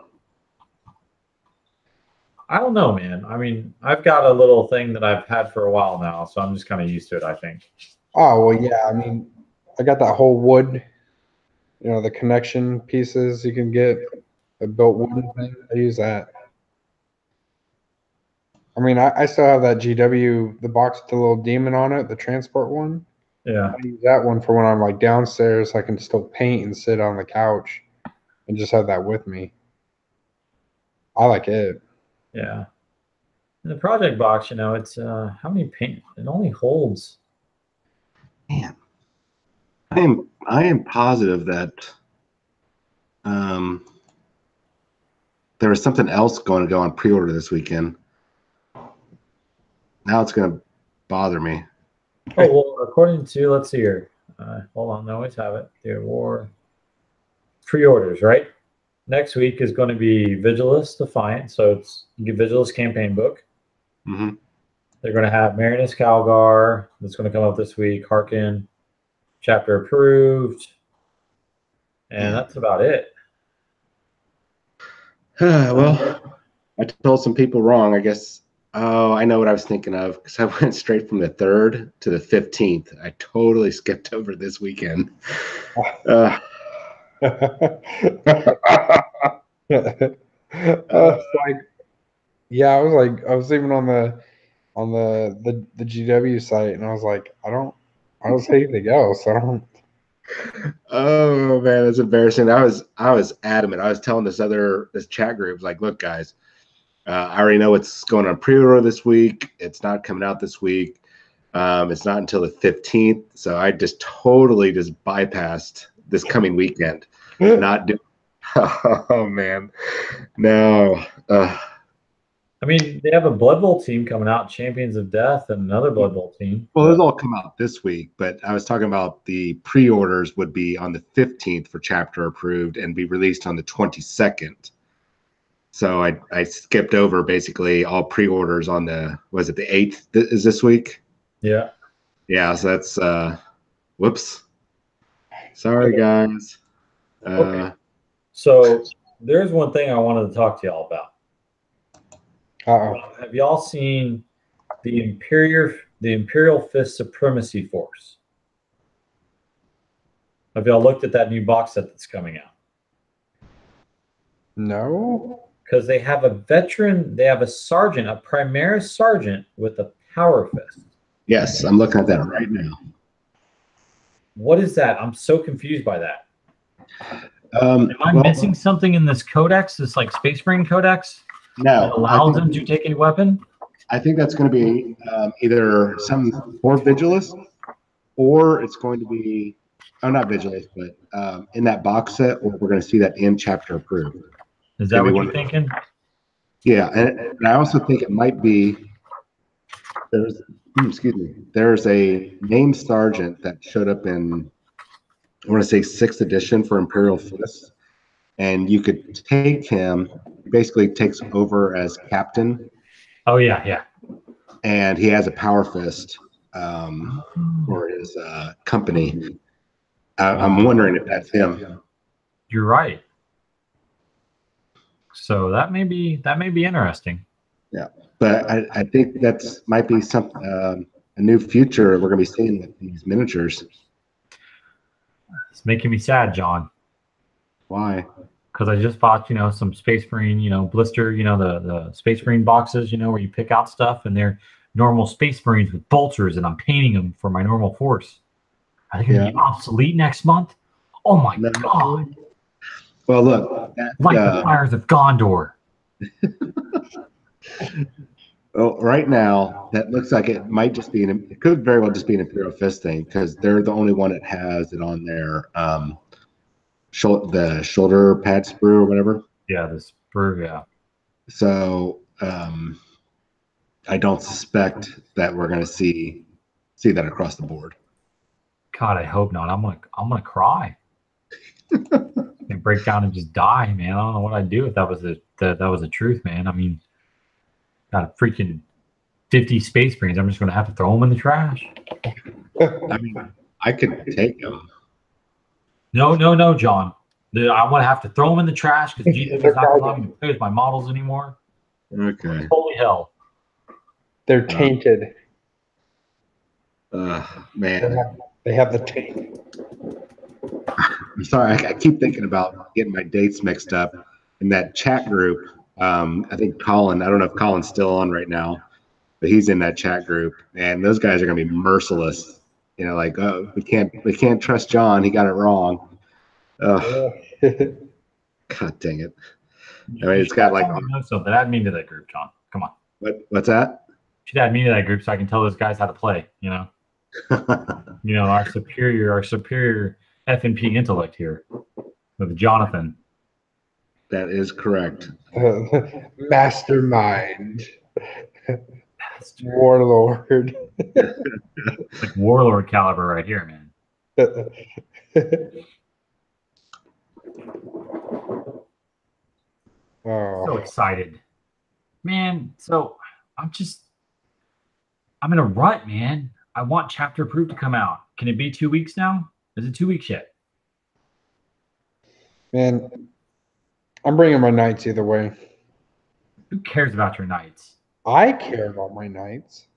I don't know, man. I mean, I've got a little thing that I've had for a while now, so I'm just kind of used to it, I think. Oh, well, yeah. I mean, I got that whole wood, the connection pieces you can get, a built wooden thing. I use that. I mean, I still have that GW, the box with the little demon on it, the transport one. Yeah. I use that one for when I'm like downstairs. I can still paint and sit on the couch and just have that with me. I like it. Yeah. In the project box, it's how many paint? It only holds. Man, I am positive that there was something else going to go on pre-order this weekend. Now it's going to bother me. Oh, well, according to, let's see here. Hold on, I always have it. The war pre-orders, right? Next week is going to be Vigilus Defiant. So it's Vigilus campaign book. Mm-hmm. They're going to have Marinus Calgar. That's going to come up this week. Harkin, chapter approved. And that's about it. Well, I told some people wrong, I guess. Oh, I know what I was thinking of, because I went straight from the 3rd to the 15th. I totally skipped over this weekend. Like, yeah, I was even on the GW site, and I was like, I don't see anything else. I don't. Oh man, that's embarrassing. I was adamant. I was telling this chat group, like, look, guys, I already know what's going on pre-order this week. It's not coming out this week. It's not until the 15th. So I just totally bypassed this coming weekend. Not do. Oh man, no. I mean, they have a Blood Bowl team coming out, Champions of Death, and another Blood Bowl team. Well, those all come out this week, but I was talking about the pre-orders would be on the 15th for chapter approved and be released on the 22nd. So I skipped over basically all pre-orders on the 8th is this week? Yeah. Yeah, so that's whoops. Sorry guys. Okay. So there's one thing I wanted to talk to y'all about. Have y'all seen the Imperial Fist Supremacy Force? Have y'all looked at that new box set that's coming out? No. Because they have a sergeant, a Primaris sergeant with a power fist. Yes, I'm looking at that right now. What is that? I'm so confused by that. Am I missing something in this codex, this like Space Marine codex? No. That allows them to take a weapon? I think that's going to be either some for Vigilus, or it's going to be, not Vigilus, but in that box set, or we're going to see that in chapter approved. Is that what you're thinking? Yeah, and I also think it might be, there's a named sergeant that showed up in, I want to say 6th edition for Imperial Fist, and you could take him, basically takes over as captain. Oh yeah. And he has a power fist for his company. I'm wondering if that's him. You're right. So that may be interesting. Yeah, but I think that's might be something a new future we're going to be seeing with these miniatures. It's making me sad, John. Why? because I just bought, some Space Marine, blister, the Space Marine boxes, where you pick out stuff, and they're normal Space Marines with bolters, and I'm painting them for my normal force. Are they going to be obsolete next month? Oh my God! Well, look, Like the fires of Gondor. Well, right now, that looks like it might just be it could very well just be an Imperial Fist thing, because they're the only one that has it on their the shoulder pad sprue or whatever. Yeah, the sprue, yeah. So I don't suspect that we're going to see that across the board. God, I hope not. I'm gonna cry and break down and just die, man. I don't know what I'd do if that was the truth, man. I mean, got freaking 50 Space Marines. I'm just gonna have to throw them in the trash. I mean, I could take them. No, John. I want to have to throw them in the trash because Jesus is not allowing me to play with my models anymore. Okay. Holy hell. They're tainted. Man. They have the taint. I'm sorry. I keep thinking about getting my dates mixed up. In that chat group, I think Colin, I don't know if Colin's still on right now, but he's in that chat group, and those guys are going to be merciless. Like, oh, we can't trust John. He got it wrong. God dang it. I mean, it's got like something. Add me to that group, John. Come on. What's that? You should add me to that group so I can tell those guys how to play, our superior FNP intellect here with Jonathan. That is correct. Mastermind. Warlord. Like Warlord caliber right here, man. So excited, man. So I'm in a rut, man. I want Chapter Approved to come out. Can it be 2 weeks now? Is it 2 weeks yet? Man, I'm bringing my knights either way. Who cares about your knights? I care about my knights.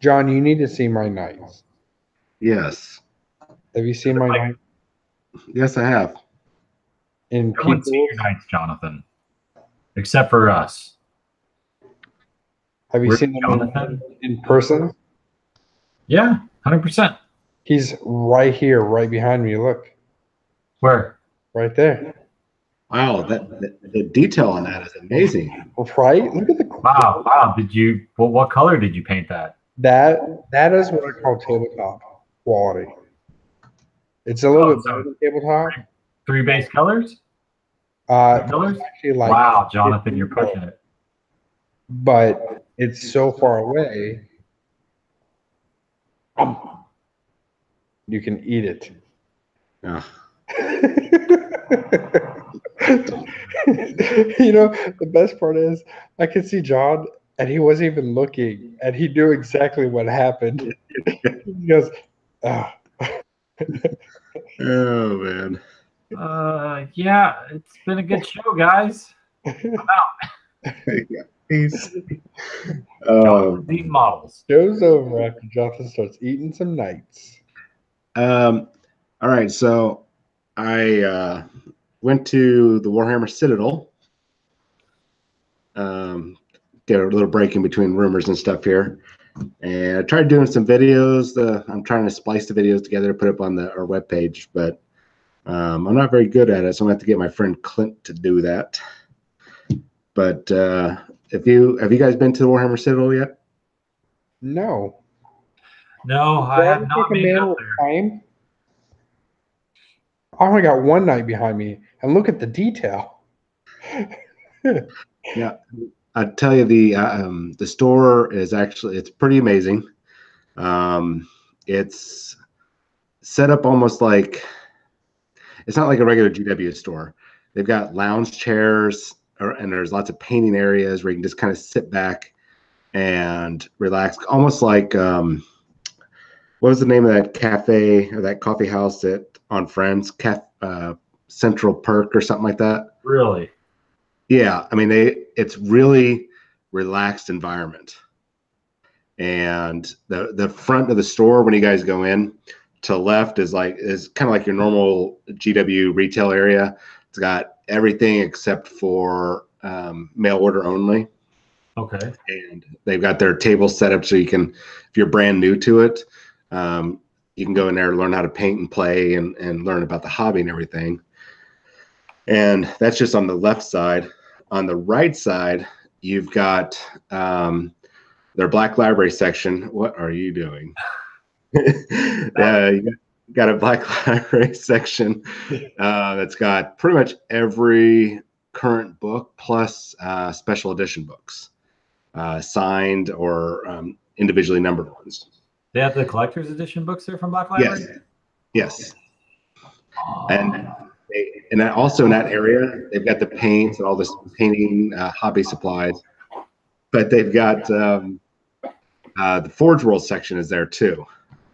John, you need to see my knights. Yes. Have you seen my knights? Yes, I have. Everyone's seen your knights, Jonathan. Except for us. Have you seen him in person? Yeah, 100%. He's right here, right behind me. Look. Where? Right there. Wow, the detail on that is amazing. Right? Look at the wow. What color did you paint that? That is what I call tabletop quality. It's a little bit better than tabletop. 3 base colors? Colors? Actually, like, wow, Jonathan, you're pushing it. But it's so far away. You can eat it. Yeah. The best part is I could see John, and he wasn't even looking, and he knew exactly what happened. He goes, oh. Oh, man. Yeah, it's been a good show, guys. I'm out. Yeah, peace. These models. Show's over after Jonathan starts eating some knights. All right, so I went to the Warhammer Citadel. Get a little break in between rumors and stuff here, and I tried doing some videos. I'm trying to splice the videos together to put up on our webpage, but I'm not very good at it, so I'm going to have to get my friend Clint to do that. But have you guys been to the Warhammer Citadel yet? No, I have not made it up there. I only got one knight behind me, and look at the detail. Yeah, I tell you, the store is it's pretty amazing. It's set up almost like it's not like a regular GW store. They've got lounge chairs, and there's lots of painting areas where you can just kind of sit back and relax, almost like what was the name of that cafe or that coffee house on Friends, Central Perk or something like that? Really? Yeah, I mean it's really relaxed environment. And the front of the store, when you guys go in, to the left is kind of like your normal GW retail area. everything except for mail order only. Okay. And they've got their table set up so you can, if you're brand new to it, you can go in there and learn how to paint and play and learn about the hobby and everything. And that's just on the left side. On the right side, you've got their Black Library section. What are you doing? You got a Black Library section that's got pretty much every current book plus special edition books, signed or individually numbered ones. They have the collector's edition books there from Black Library? Yes. And also in that area, they've got the paints and all this painting hobby supplies. But they've got the Forge World section is there too.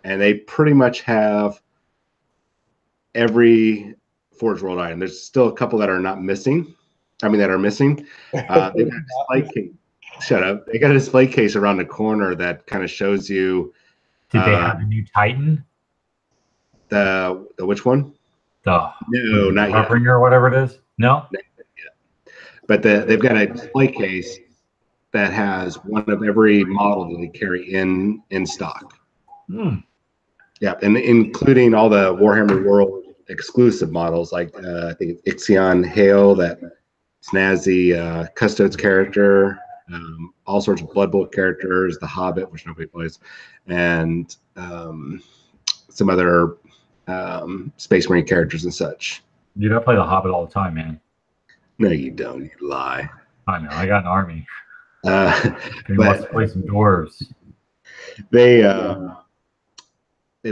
And they pretty much have every Forge World item. There's still a couple that are not missing. I mean, that are missing. They've got a display case. Shut up. They got a display case around the corner that kind of shows you. Did they have a new Titan? The which one? No, not yet. Harbinger or whatever it is. No. But they've got a display case that has one of every model that they carry in stock. Yeah, and including all the Warhammer World exclusive models, like I think Ixion Hale, that snazzy Custodes character, all sorts of Blood Bowl characters, the Hobbit, which nobody plays, and some other Space Marine characters and such. Dude, I play the Hobbit all the time, man. No, you don't. You lie. I know. I got an army. But wants to play some dwarves. They've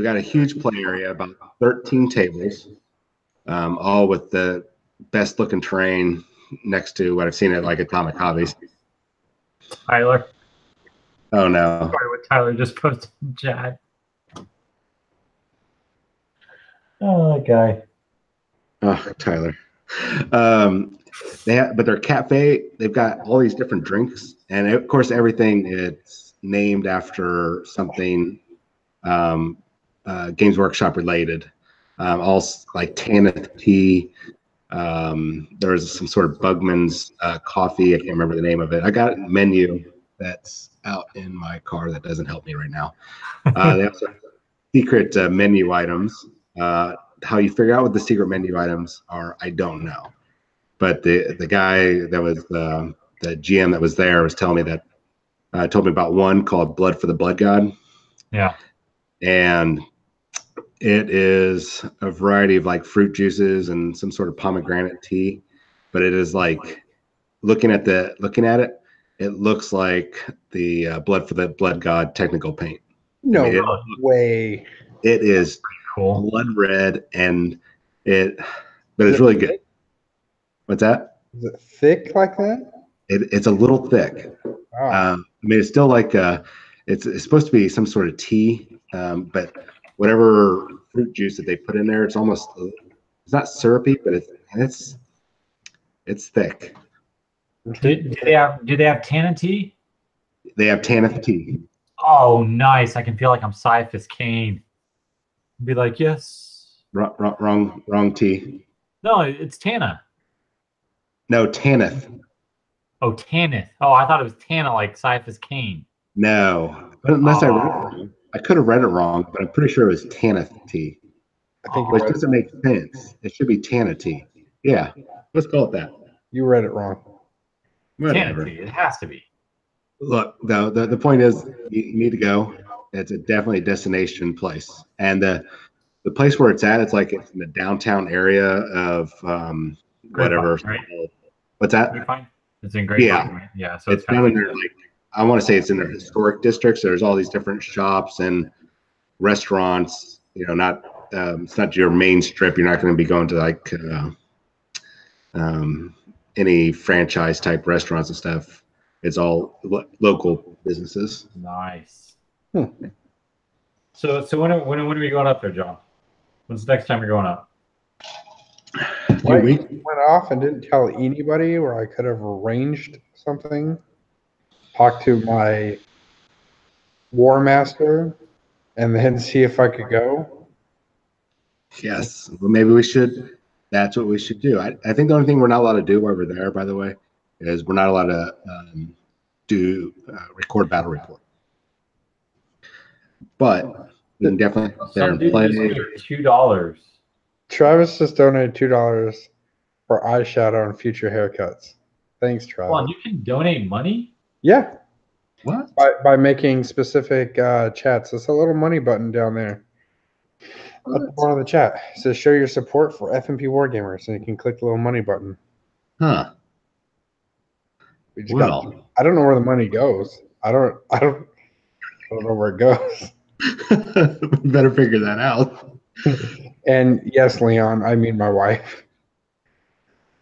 got a huge play area, about 13 tables, all with the best looking terrain next to what I've seen at like Atomic Hobbies. Tyler. Oh no. Sorry, what Tyler just posted in chat. Oh, that guy. Oh, Tyler. But their cafe, they've got all these different drinks, and of course everything is named after something Games Workshop related. All like Tanith tea. There's some sort of Bugman's coffee. I can't remember the name of it. I got a menu that's out in my car that doesn't help me right now. They also have secret menu items. How you figure out what the secret menu items are, I don't know. But the guy that was the GM that was there was telling me that told me about one called Blood for the Blood God. Yeah. And it is a variety of like fruit juices and some sort of pomegranate tea, but it is like looking at it, it looks like the Blood for the Blood God technical paint. No way. It is cool. Blood red, but it's really good. What's that? Is it thick like that? It's a little thick. Wow. I mean, it's still like it's supposed to be some sort of tea, but whatever fruit juice that they put in there, it's not syrupy, but it's thick. Do they have Tannin tea? They have Tanith tea. Oh, nice! I can feel like I'm Cyphus Kane. Be like, yes. Wrong tea. No, it's Tana. No, Tanith. Oh, Tanith. Oh, I thought it was Tana, like Cyphus Kane. No, unless I read it wrong. I could have read it wrong, but I'm pretty sure it was Tanith tea. Which doesn't make sense. It should be Tana tea. Yeah, let's call it that. You read it wrong. Whatever. Tana tea. It has to be. Look, though, the point is, you need to go. It's definitely a destination place, and the place where it's at, it's like it's in the downtown area of whatever. Right? What's that? Grapevine? It's in Grapevine. Yeah, right? Yeah. So it's down in there. Like I want to say, it's in their historic district. So there's all these different shops and restaurants. You know, not it's not your main strip. You're not going to be going to like any franchise type restaurants and stuff. It's all local businesses. Nice. So when are we going up there, John? When's the next time you're going up? I went off and didn't tell anybody, where I could have arranged something. Talk to my War Master, and then see if I could go. Yes, well, maybe we should That's what we should do. I think the only thing we're not allowed to do while we're there, by the way, is we're not allowed to record battle report. But we can definitely sit there Some and dude play. just gave $2. Travis just donated $2 for eyeshadow and future haircuts. Thanks, Travis. Well, you can donate money? Yeah, What? by making specific chats. There's a little money button down there at the bottom of the chat. It says show your support for FNP Wargamers, and you can click the little money button. Huh. We just I don't know where the money goes. I don't know where it goes. We better figure that out. And yes, Leon, I mean my wife.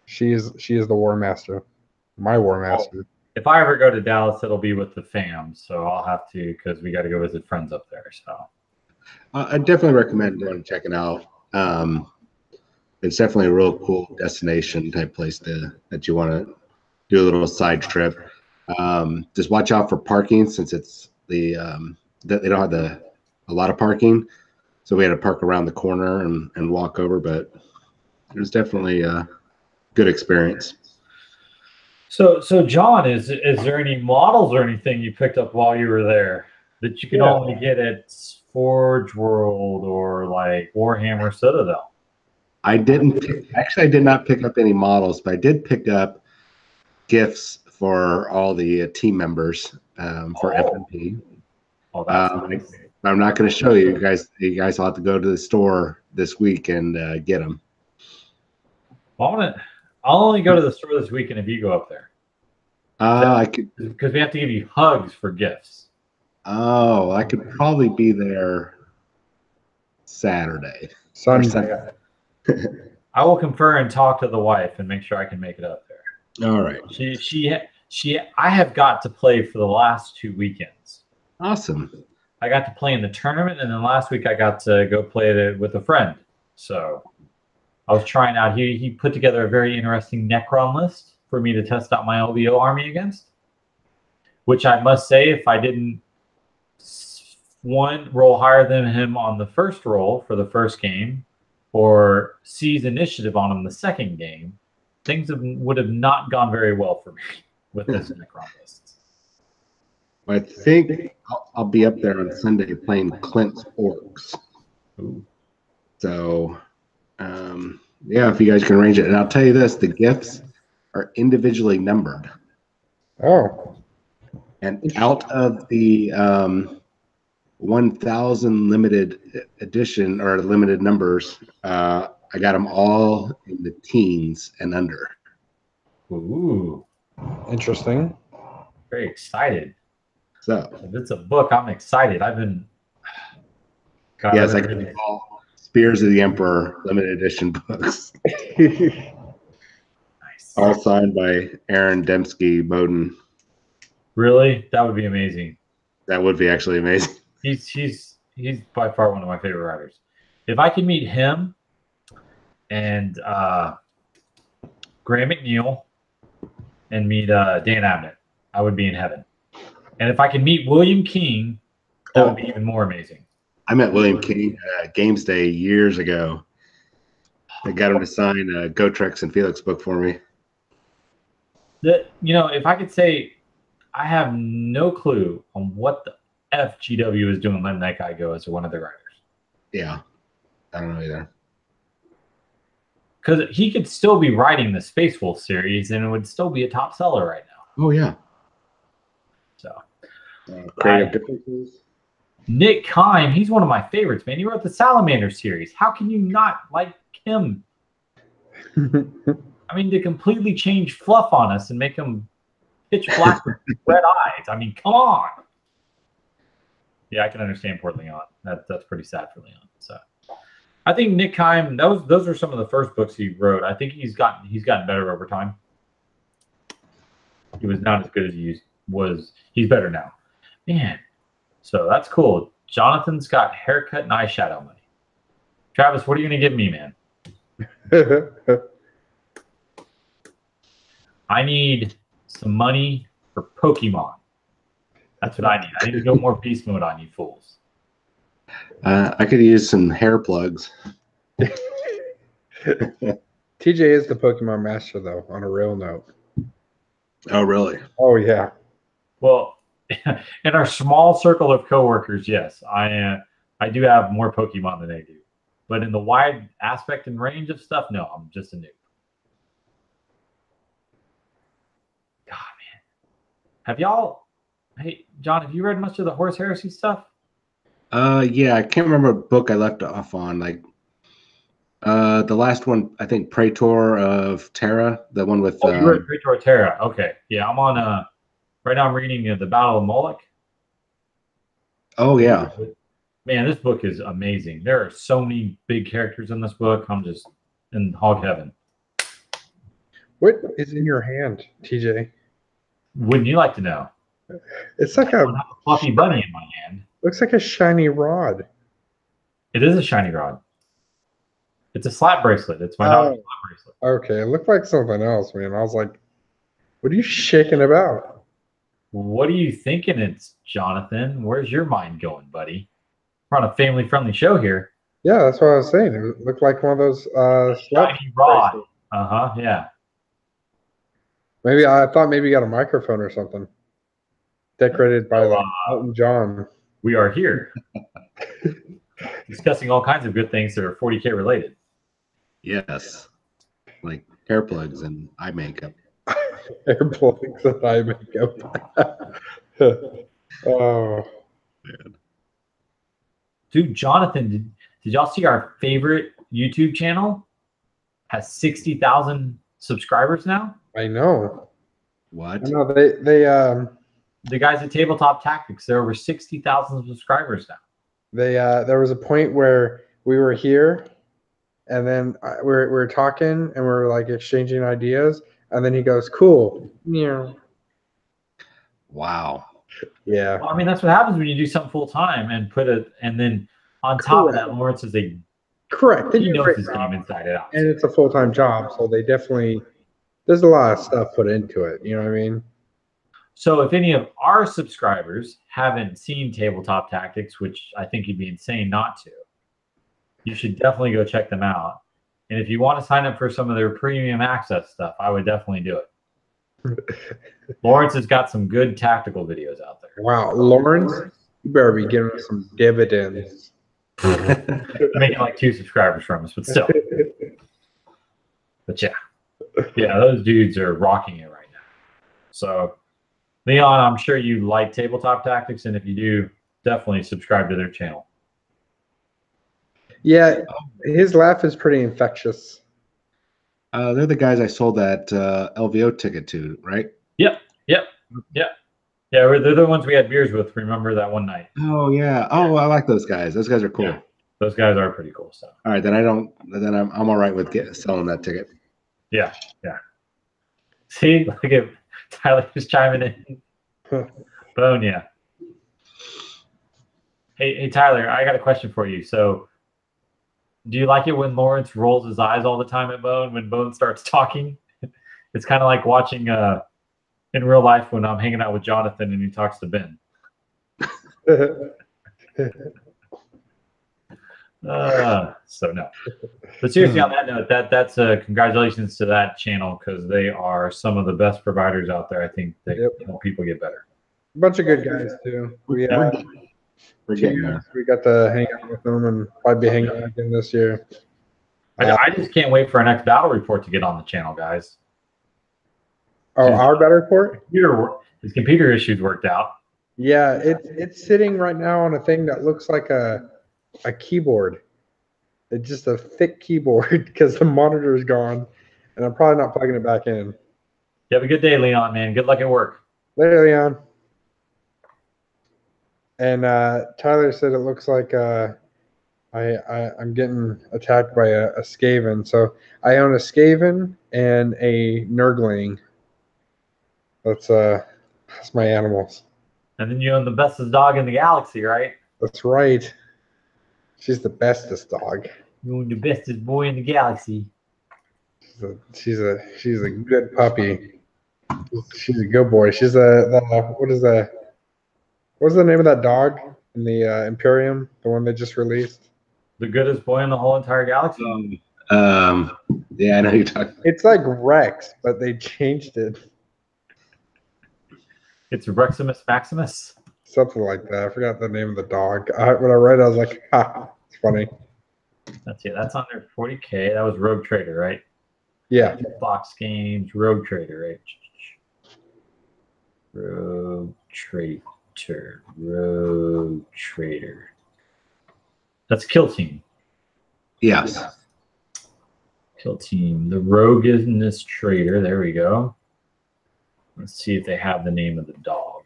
She is the war master. My war master. If I ever go to Dallas, it'll be with the fam, so I'll have to, because we got to go visit friends up there. So I definitely recommend going and checking out. It's definitely a real cool destination type place that you want to do a little side trip. Just watch out for parking, since it's they don't have a lot of parking, so we had to park around the corner and walk over. But it was definitely a good experience. So John, is there any models or anything you picked up while you were there that you can only get at Forge World or like Warhammer Citadel? I did not pick up any models, but I did pick up gifts for all the team members for FNP. Oh, that's nice. I'm not going to show you guys. You guys will have to go to the store this week and get them. Well, I'll only go to the store this weekend if you go up there. I could, because we have to give you hugs for gifts. Oh, I could probably be there Saturday. Sunday. I will confer and talk to the wife and make sure I can make it up there. All right. I have got to play for the last 2 weekends. Awesome. I got to play in the tournament, and then last week I got to go play it with a friend. So I was trying out. He put together a very interesting Necron list for me to test out my LVO army against, which I must say, if I didn't roll higher than him on the first roll for the first game, or seize initiative on him the second game, things would have not gone very well for me with this Necron list. I think I'll be up there on Sunday playing Clint's Orcs. Ooh. So, yeah, if you guys can arrange it. And I'll tell you this, the gifts are individually numbered. Oh. And out of the 1,000 limited edition or limited numbers, I got them all in the teens and under. Ooh. Interesting. Very excited. So if it's a book, I'm excited. I've been. God, yes, I got all Spears of the Emperor limited edition books. Nice. All signed by Aaron Dembski Bowden. Really? That would be amazing. That would be actually amazing. He's by far one of my favorite writers. If I could meet him and Graham McNeil and meet Dan Abnett, I would be in heaven. And if I could meet William King, that would be even more amazing. I met William King at Games Day years ago. I got him to sign Gotrex and Felix book for me. If I could say, I have no clue on what the FGW is doing letting that guy go as one of the writers. Yeah, I don't know either. Because he could still be writing the Space Wolf series, and it would still be a top seller right now. Oh, yeah. So, creative differences. Nick Kime, he's one of my favorites, man. He wrote the Salamander series. How can you not like him? I mean, to completely change Fluff on us and make him pitch black with red eyes. I mean, come on. Yeah, I can understand poor Leon. That's pretty sad for Leon. So, I think Nick Kime, those are some of the first books he wrote. I think he's gotten better over time. He was not as good as he was. He's better now, man. So that's cool. Jonathan's got haircut and eyeshadow money. Travis, what are you gonna give me, man? I need some money for Pokemon. That's what I need. I need to go more beast mode on you fools. I could use some hair plugs. TJ is the Pokemon master, though. On a real note. Oh, really? Oh yeah. Well, in our small circle of coworkers, yes, I do have more Pokemon than they do. But in the wide aspect and range of stuff, no, I'm just a noob. God, man. Have y'all, hey, John, have you read much of the Horse Heresy stuff? Yeah, I can't remember what book I left off on. Like, the last one, I think Praetor of Terra, the one with. Oh, you read Praetor Terra. Okay. Yeah, I'm on, right now I'm reading The Battle of Moloch. Oh, yeah. Man, this book is amazing. There are so many big characters in this book. I'm just in hog heaven. What is in your hand, TJ? Wouldn't you like to know? It's like I have a fluffy bunny in my hand. looks like a shiny rod. It is a shiny rod. It's a slap bracelet. It's my daughter's slap bracelet. Okay, it looked like something else, man. I was like, what are you shaking about? What are you thinking it's, Jonathan? Where's your mind going, buddy? We're on a family-friendly show here. Yeah, that's what I was saying. It looked like one of those Shiny rod. Uh-huh, yeah. Maybe I thought maybe you got a microphone or something. Decorated by Elton John. We are here discussing all kinds of good things that are 40K related. Yes. Like hair plugs and eye makeup. Hair plugs and eye makeup. Oh. Man. Dude, Jonathan, did y'all see our favorite YouTube channel has 60,000 subscribers now? I know. What? I know they The guys at Tabletop Tactics, they're over 60,000 subscribers now. there was a point where we were here, and then we were talking and we were like exchanging ideas, and then he goes, "Cool." Yeah. Wow. Yeah. Well, I mean, that's what happens when you do something full time and then on top of that, Lawrence is correct. He knows his game inside and out. And it's a full-time job, so they definitely there's a lot of stuff put into it. You know what I mean? So if any of our subscribers haven't seen Tabletop Tactics, which I think you'd be insane not to, you should definitely go check them out. And if you want to sign up for some of their premium access stuff, I would definitely do it. Lawrence has got some good tactical videos out there. Wow, Lawrence, you better be giving us some dividends. Making like 2 subscribers from us, but still. But yeah, those dudes are rocking it right now. So, Leon, I'm sure you like Tabletop Tactics, and if you do, definitely subscribe to their channel. Yeah, his laugh is pretty infectious. They're the guys I sold that LVO ticket to, right? Yep. Yeah, they're the ones we had beers with. Remember that one night? Oh yeah. Oh, I like those guys. Those guys are cool. Yeah, those guys are pretty cool stuff. All right, then I'm all right with selling that ticket. Yeah. See, look at Tyler just chiming in. Bone, yeah. Hey, Tyler, I got a question for you. So, do you like it when Lawrence rolls his eyes all the time at Bone when Bone starts talking? It's kind of like watching in real life when I'm hanging out with Jonathan and he talks to Ben. So no. But seriously, on that note, that's congratulations to that channel because they are some of the best providers out there. I think they help people get better. A bunch of good guys too. We got to hang out with them and probably be hanging out again this year. I just can't wait for our next battle report to get on the channel, guys. Oh, our battle report? His computer issues worked out. Yeah, it's sitting right now on a thing that looks like a keyboard. It's just a thick keyboard because the monitor is gone, and I'm probably not plugging it back in. You have a good day, Leon, man. Good luck at work. Later, Leon. And Tyler said it looks like I'm getting attacked by a Skaven. So I own a Skaven and a Nurgling. That's my animals. And then you own the bestest dog in the galaxy, right? That's right. She's the bestest dog. You own the bestest boy in the galaxy. She's a good puppy. She's a good boy. She's what's the name of that dog in the Imperium? The one they just released? The goodest boy in the whole entire galaxy. Yeah, I know you're talking. It's like Rex, but they changed it. It's Reximus Maximus. Something like that. I forgot the name of the dog. When I read it, I was like, ha, it's funny. That's it. That's under 40K. That was Rogue Trader, right? Yeah. Box Games, Rogue Trader, right? Rogue Trader. Rogue Trader. That's Kill Team. Yes. Kill Team. The Rogue is in this trader. There we go. Let's see if they have the name of the dog.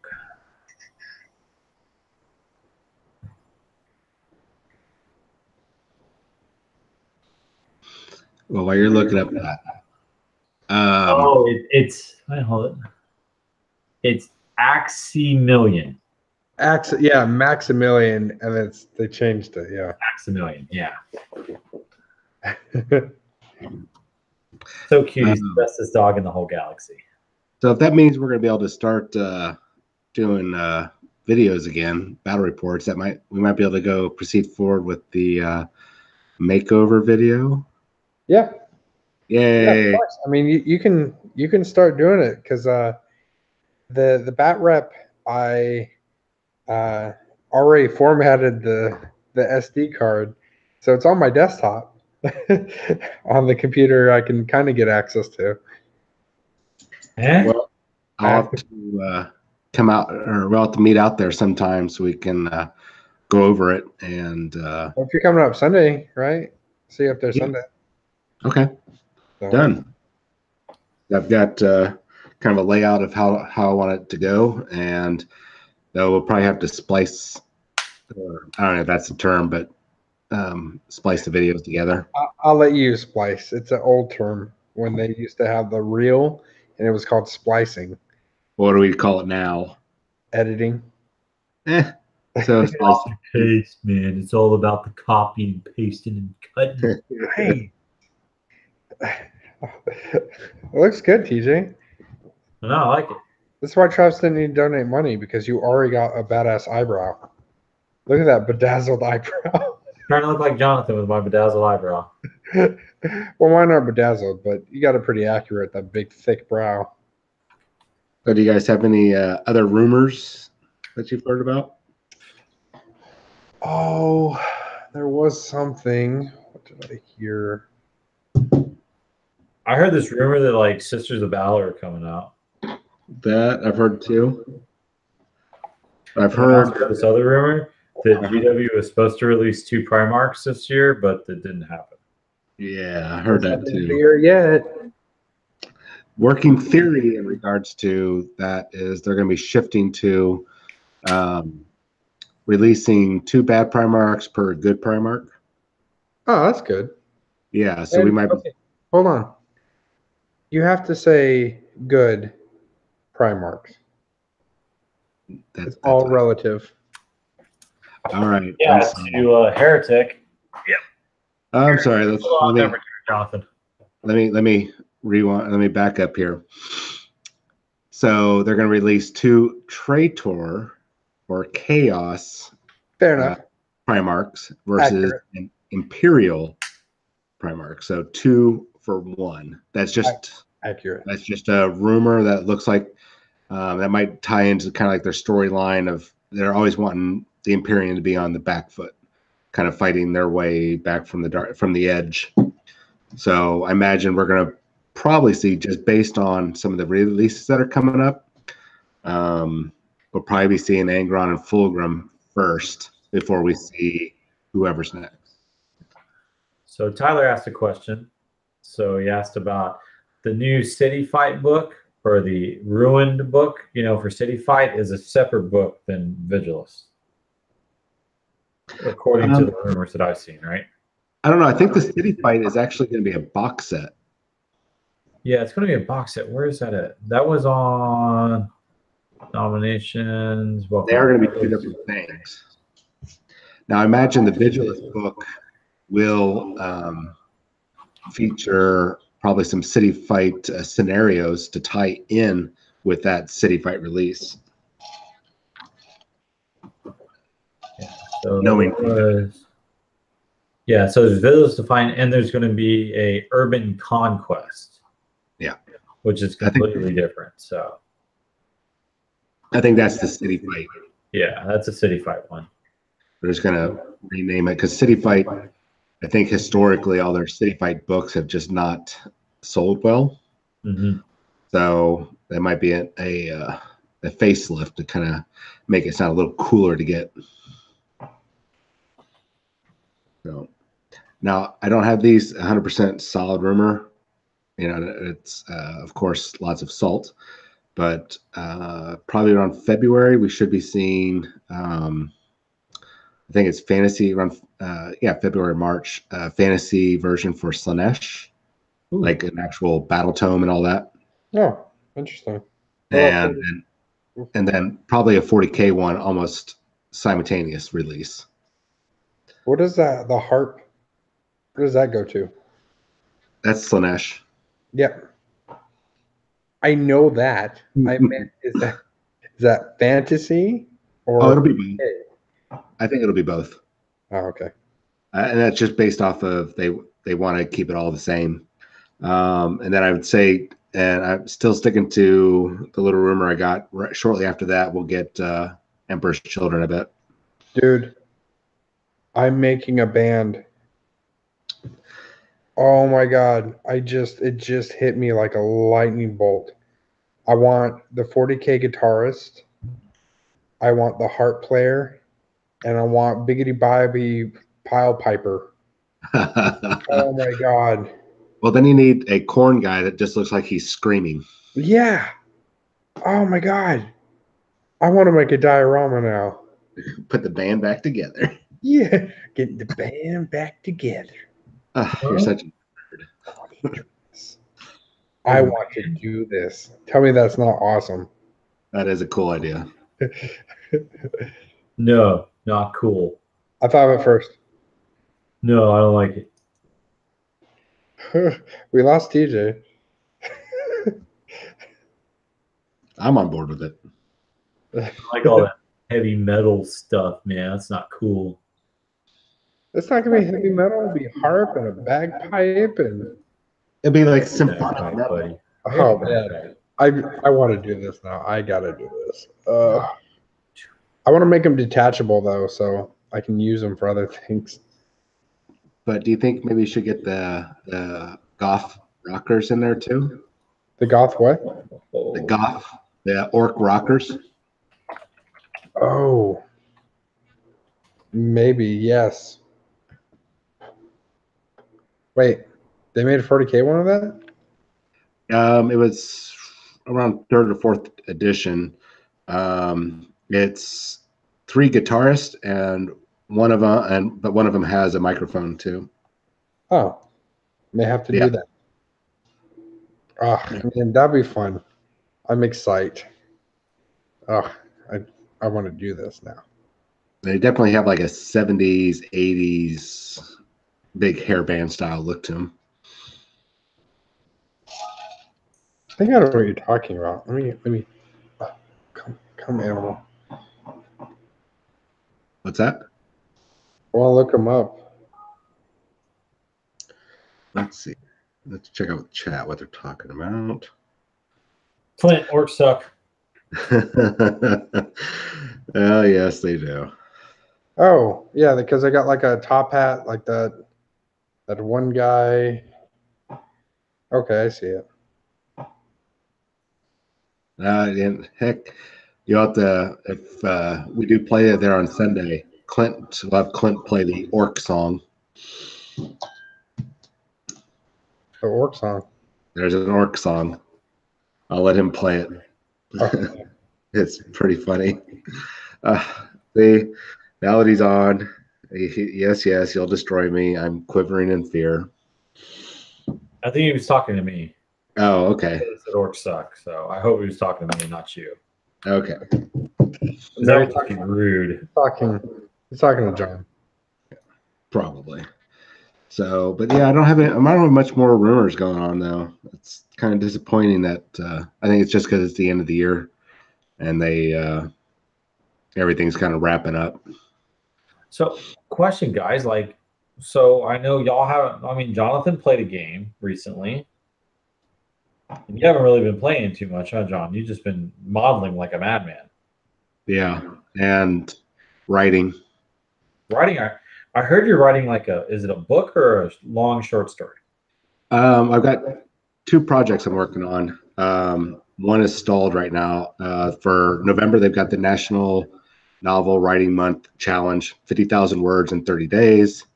Well, while you're looking up that, Wait, hold it. It's Aximilian. Yeah, Maximilian, and they changed it. Yeah. Maximilian, yeah. So cute. He's the bestest dog in the whole galaxy. so if that means we're going to be able to start doing videos again, battle reports, we might be able to go proceed forward with the makeover video. Yeah. Yay! Yeah, of course. I mean, you can start doing it because the bat rep I already formatted the SD card, so it's on my desktop. On the computer, I can kind of get access to. Well, I'll have to come out, or we'll have to meet out there sometime so we can go over it. And Well, if you're coming up Sunday, right? See you up there Sunday. Okay, So. done. I've got kind of a layout of how I want it to go, and we'll probably have to splice, or I don't know if that's the term, but splice the videos together. I'll let you splice. It's an old term when they used to have the reel, and it was called splicing. What do we call it now? Editing. So Copy paste, man. It's all about the copying, pasting, and cutting. Hey. It looks good, TJ. No, I like it. This is why Travis didn't need to donate money, because you already got a badass eyebrow. Look at that bedazzled eyebrow. Trying to look like Jonathan with my bedazzled eyebrow. Well, mine are bedazzled, but you got it pretty accurate, that big, thick brow. So do you guys have any other rumors that you've heard about? Oh, there was something. What did I hear? I heard this rumor that like Sisters of Valor are coming out. That I've heard too. I've And I also heard heard this other rumor that GW was supposed to release 2 Primarchs this year, but that didn't happen. Yeah, I heard that too. Here yet. Working theory in regards to that is they're going to be shifting to releasing 2 bad Primarchs per good Primarch. Oh, that's good. Yeah, so we might. Okay, hold on. You have to say good Primarchs. It's all relative. All right. Yeah, to Heretic. Yep. I'm sorry. Jonathan. Let me rewind. Let me back up here. So they're going to release 2 Traitor or Chaos Fair enough. Primarchs versus an Imperial Primarch. So 2 for 1. That's just accurate. That's just a rumor that looks like that might tie into kind of like their storyline of they're always wanting the Imperium to be on the back foot, kind of fighting their way back from the edge. So I imagine we're going to probably see, just based on some of the releases that are coming up, we'll probably be seeing Angron and Fulgrim first before we see whoever's next. So Tyler asked a question. So he asked about the new City Fight book, or the Ruined book, for City Fight is a separate book than Vigilus, according to the rumors that I've seen, right? I don't know. I think the City Fight is actually going to be a box set. Yeah, it's going to be a box set. Where is that at? That was on Nominations. They are going to be 2 different things. Now, I imagine the Vigilus book will feature probably some City Fight scenarios to tie in with that City Fight release. Yeah, so knowing Yeah, so there's Villas Defiant, and there's going to be a Urban Conquest. Yeah. Which is completely different. So I think that's the City Fight. yeah, that's a City Fight one. They're just going to rename it because City Fight, I think historically all their City Fight books have just not sold well. Mm-hmm. So that might be a facelift to kind of make it sound a little cooler to get. So now I don't have these 100% solid rumor. You know, it's of course lots of salt, but probably around February we should be seeing. I think it's fantasy around February, March, fantasy version for Slanesh, like an actual battle tome and all that. Oh, interesting. And then probably a 40K one almost simultaneous release. What is that? The harp? Where does that go to? That's Slanesh. Yep. I know that. I meant, is that fantasy or? It'll be both. I think it'll be both. Oh, okay. And that's just based off of they want to keep it all the same. And then I would say, and I'm still sticking to the little rumor I got shortly after that. We'll get Emperor's Children, I bet. Dude, I'm making a band. Oh my God. It just hit me like a lightning bolt. I want the 40K guitarist. I want the harp player. And I want Biggity Bobby Pile Piper. Oh my God. Well, then you need a corn guy that just looks like he's screaming. Yeah. Oh my God. I want to make a diorama now. Put the band back together. Yeah. Getting the band back together. You're such a nerd. I want to do this. Tell me that's not awesome. That is a cool idea. No, not cool. I thought of it first. No, I don't like it. We lost TJ. I'm on board with it. I like all that heavy metal stuff, man. That's not cool. It's not gonna be heavy metal. It'll be harp and a bagpipe and. It'd be like symphonic metal. Buddy. Oh man, I want to do this now. I gotta do this. I want to make them detachable though, so I can use them for other things. But do you think maybe you should get the goth rockers in there too? The goth what? The goth, the orc rockers. Oh, maybe yes. Wait, they made a 40K one of that? It was around 3rd or 4th edition. It's 3 guitarists and one of them has a microphone too. Oh, may have to do that. Oh, man, that'd be fun. I'm excited. Oh, I want to do this now. They definitely have like a 70s, 80s big hairband style look to them. I think I know what you're talking about. Let me. Come, animal. What's that? I want to look them up. Let's see. Let's check out the chat what they're talking about. Clint, orcs suck. Oh, yes, they do. Oh, yeah, because I got like a top hat like that one guy. Okay, I see it. And heck, you have to, if we do play it there on Sunday, we'll have Clint play the orc song. The orc song. There's an orc song. I'll let him play it. Oh. It's pretty funny. The melody's on. Yes, you'll destroy me. I'm quivering in fear. I think he was talking to me. Oh, okay. He said orcs suck, so I hope he was talking to me and not you. Okay. That was fucking rude. He's talking to John. Probably. So, but yeah, I don't have much more rumors going on though. It's kind of disappointing that I think it's just because it's the end of the year and they everything's kind of wrapping up. So, question, guys, like, So I know y'all haven't. I mean, Jonathan played a game recently. And you haven't really been playing too much, huh, John? You've just been modeling like a madman. Yeah, and writing. Writing. I heard you're writing like a. Is it a book or a long short story? I've got two projects I'm working on. One is stalled right now. For November, they've got the National Novel Writing Month Challenge, 50,000 words in 30 days.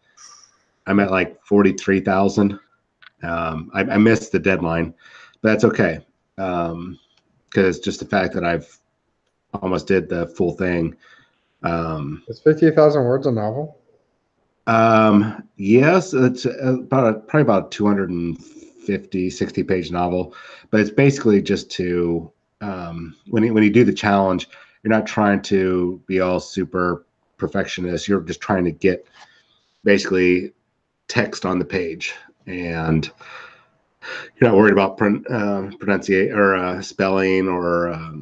I'm at like 43,000. I missed the deadline, but that's okay. Because just the fact that I've almost did the full thing. Is 50,000 words a novel? Yes, it's probably about a 250, 60 page novel, but it's basically just to, when you do the challenge, you're not trying to be all super perfectionist. You're just trying to get basically text on the page, and you're not worried about pronunciation or spelling or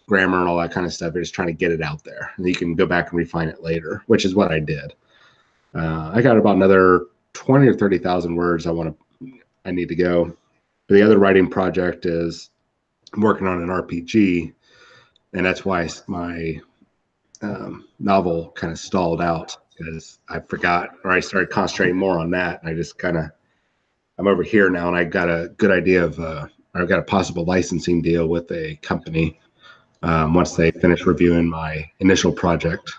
grammar and all that kind of stuff. You're just trying to get it out there, and you can go back and refine it later, which is what I did. I got about another 20 or 30,000 words I need to go. The other writing project is I'm working on an RPG, and that's why my novel kind of stalled out, because I forgot, or I started concentrating more on that. I just I'm over here now, and I got a good idea of I've got a possible licensing deal with a company once they finish reviewing my initial project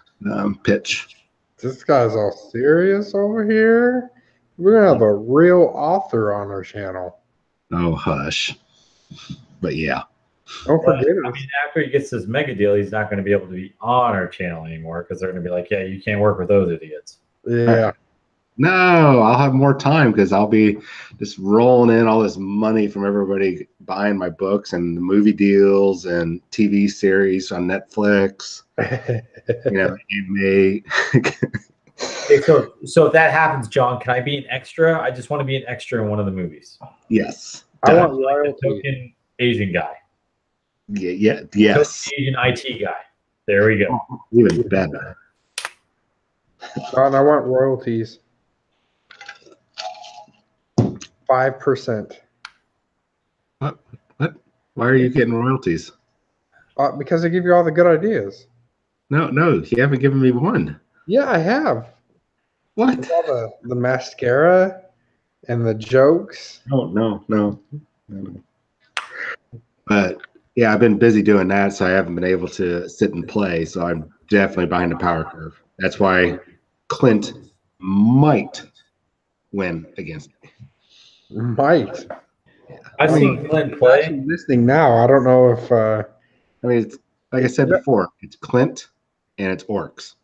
pitch. This guy's all serious over here. We're gonna have a real author on our channel. Oh, hush. But yeah. Don't But, forget it. I mean, after he gets this mega deal, he's not going to be able to be on our channel anymore because they're going to be like, "Yeah, you can't work with those idiots." Yeah. No, I'll have more time because I'll be just rolling in all this money from everybody buying my books and the movie deals and TV series on Netflix. Anime. Okay, so if that happens, John, can I be an extra? I just want to be an extra in one of the movies. Yes. I want Like the royalty. token Asian guy. Yes. Token Asian IT guy. There we go. Even better. John, I want royalties. 5%. What? Why are you getting royalties? Because they give you all the good ideas. No, you haven't given me one. Yeah, I have. What? With all the mascara and the jokes. No. But yeah, I've been busy doing that, so I haven't been able to sit and play. So I'm definitely behind the power curve. That's why Clint might win against me. Might. I've seen Clint play. Actually listening now. I don't know if. I mean, it's like I said before. It's Clint and it's orcs.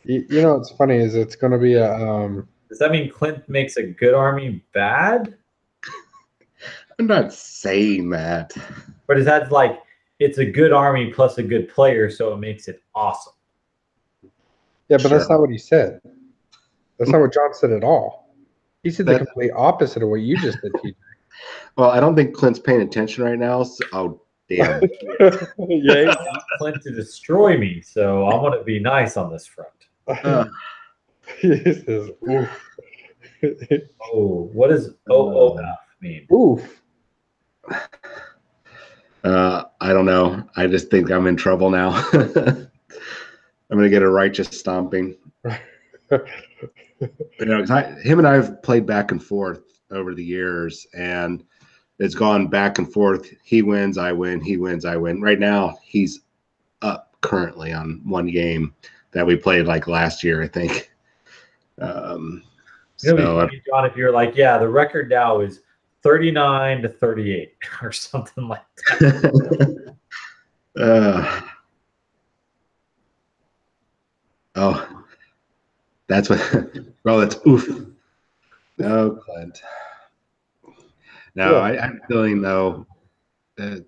You know what's funny is it's going to be a. Does that mean Clint makes a good army bad? I'm not saying that. Or is that like it's a good army plus a good player, so it makes it awesome? Yeah, but Sure. that's not what he said. That's not what John said at all. He said the complete opposite of what you just did, TJ. Well, I don't think Clint's paying attention right now. So, oh, damn. Yeah. I want Clint to destroy me, so I want to be nice on this front. He says, oof. Oh, what does OOF mean? Oof. I don't know. I just think I'm in trouble now. I'm going to get a righteous stomping. Him and I have played back and forth over the years, and it's gone back and forth. He wins, I win. He wins, I win. Right now, he's up currently on one game that we played like last year, I think. It'd be funny, John, if you're like, yeah, the record now is 39 to 38 or something like that. Oh, that's what. Well, it's oof. No, Clint. No, Yeah. I'm feeling though.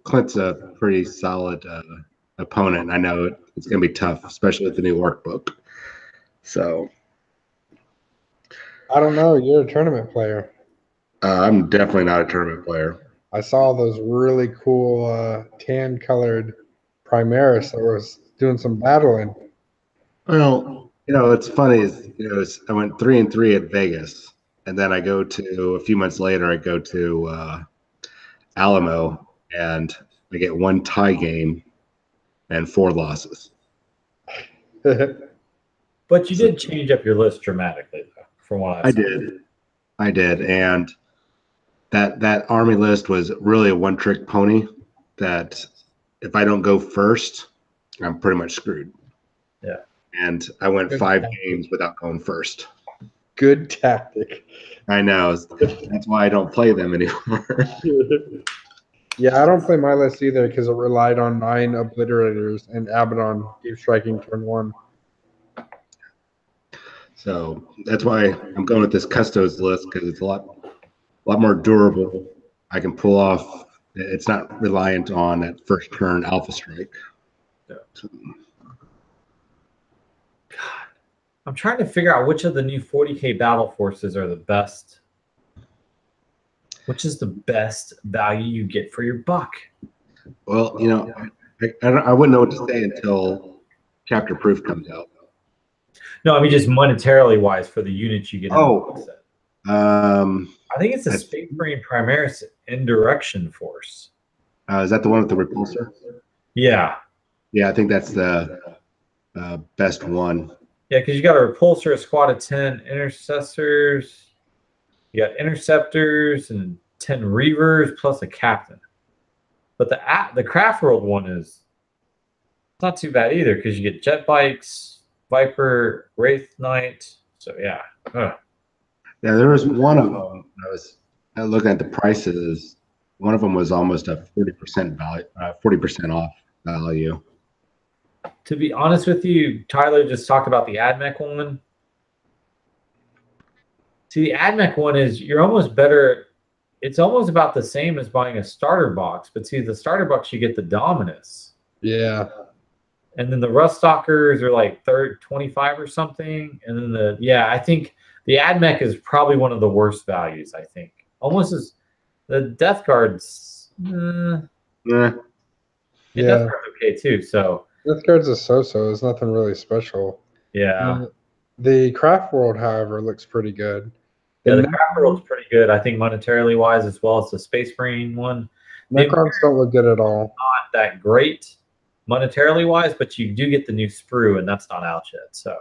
Clint's a pretty solid opponent. I know it's going to be tough, especially with the new workbook. So I don't know. You're a tournament player. I'm definitely not a tournament player. I saw those really cool tan-colored Primaris that was doing some battling. Well, it's funny is, I went 3-3 at Vegas, and then a few months later, I go to Alamo, and I get one tie game and 4 losses. But you did change up your list dramatically, though, from what I did, and that Army list was really a one-trick pony. That if I don't go first, I'm pretty much screwed. Yeah. And I went 5 games without going first. Good tactic. I know. That's why I don't play them anymore. Yeah, I don't play my list either because it relied on 9 obliterators and Abaddon deep striking turn 1. So that's why I'm going with this Custos list, because it's a lot more durable. I can pull off. It's not reliant on that first turn alpha strike. Yeah. So, God, I'm trying to figure out which of the new 40K battle forces are the best. Which is the best value you get for your buck? Well, I wouldn't know what to say until Chapter Proof comes out. No, I mean just monetarily wise for the units you get. Oh, I think it's a Space Marine Primaris Indirection Force. Is that the one with the repulsor? Yeah. Yeah, I think that's the best one. Yeah, because you got a repulsor, a squad of 10 intercessors. You got interceptors and 10 reavers plus a captain. But the Craft World one is not too bad either because you get jet bikes, Viper, Wraith Knight. So yeah. Ugh. Yeah, there was one of them. I was looking at the prices. One of them was almost a 40% value, 40% off value. To be honest with you, Tyler just talked about the AdMech one. See, the AdMech one is you're almost better. It's almost about the same as buying a starter box, but see, the starter box you get the Dominus. Yeah. And then the Ruststalkers are like 25 or something. And then I think the AdMech is probably one of the worst values, I think. Almost as the Death Guard's Yeah. Death Guard's okay too. So Death Guard's a so-so. It's nothing really special. Yeah. The Craft World, however, looks pretty good. Yeah, the Craft World's pretty good, I think, monetarily wise, as well as the Space Marine one. Necrons don't look good at all. Not that great monetarily wise, but you do get the new sprue, and that's not out yet. So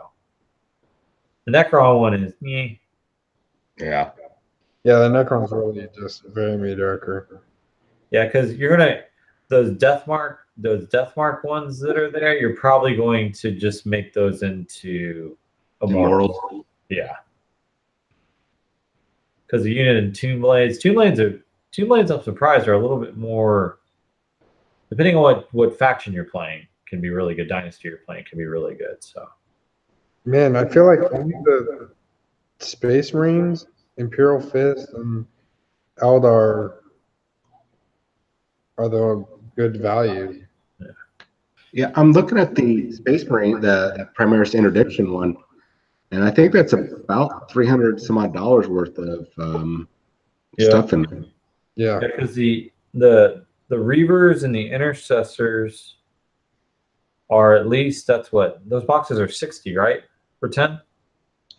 the Necron one is Yeah. Yeah, the Necron's really just very mediocre. Yeah, because you're gonna those Deathmark ones that are there, you're probably going to just make those into Immortals. Yeah. Because the unit in Tomb Blades, I'm surprised, are a little bit more, depending on what faction you're playing, can be really good. Dynasty you're playing can be really good. So, man, I feel like only the Space Marines, Imperial Fist, and Eldar are the good value. Yeah, I'm looking at the Space Marine, the Primaris Interdiction one, and I think that's about $300 some odd worth of stuff in there. Yeah, because the Reavers and the Intercessors are at least, that's what those boxes are 60, right? For 10.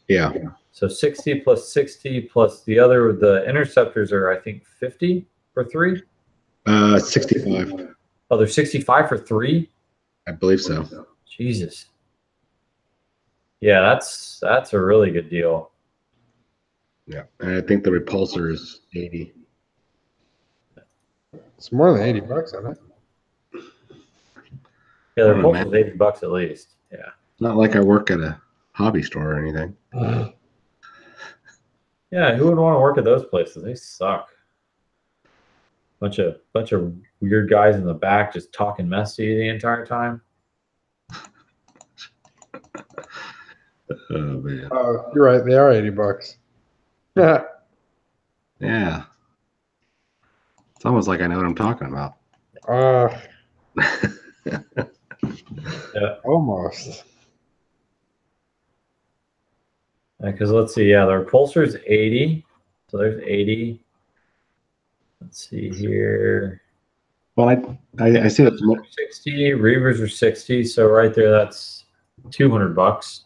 Yeah. So 60 plus 60 plus the Interceptors are, I think, 50 for 3. 65. Oh, they're 65 for 3. I believe so. Jesus. Yeah, that's a really good deal. Yeah, and I think the repulsor is 80. It's more than $80, isn't it? Yeah, the repulsor is $80 at least. Yeah. Not like I work at a hobby store or anything. Yeah, who would want to work at those places? They suck. Bunch of weird guys in the back just talking mess to you the entire time. Oh man. Oh, you're right. They are $80. Yeah. Yeah. It's almost like I know what I'm talking about. Yeah. Almost. Because let's see, yeah, the repulsor is 80. So there's 80. Let's see here. Well, I see that 60. Reavers are 60. So right there, that's $200.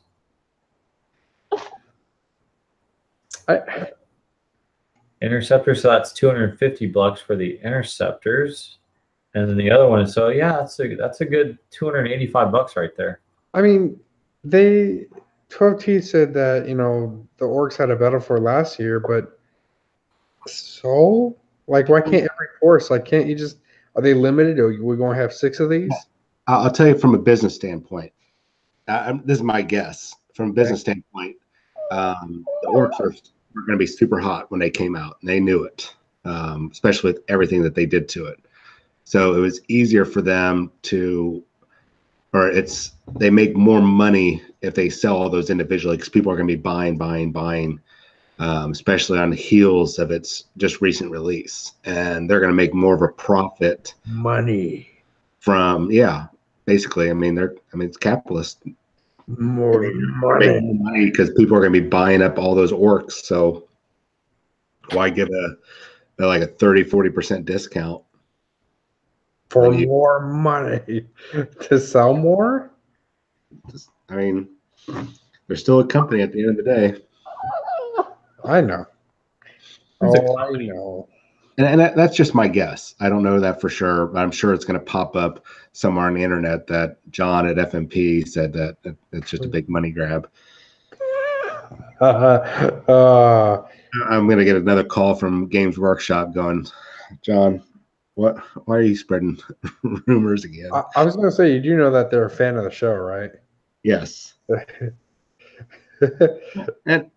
Interceptor, so that's $250 for the interceptors, and then the other one is that's a good $285 right there. I mean, 12T said that the orcs had a battle for last year, but so like why can't every force can't you just are they limited? Or we're going to have 6 of these? I'll tell you from a business standpoint. This is my guess. From a business standpoint, the orcs were going to be super hot when they came out, and they knew it, especially with everything that they did to it. So it was easier for them they make more money if they sell all those individually because people are going to be buying, especially on the heels of its just recent release, and they're going to make more of a profit. Money from basically. I mean, it's capitalist. More money because people are going to be buying up all those orcs. So why give a 30-40% discount for more money to sell more? I mean, they're still a company at the end of the day. I know. It's a I company. know. And that's just my guess. I don't know that for sure, but I'm sure it's going to pop up somewhere on the internet that John at FNP said that it's just a big money grab. I'm going to get another call from Games Workshop going, John, why are you spreading rumors again? I was going to say, you do know that they're a fan of the show, right? Yes. And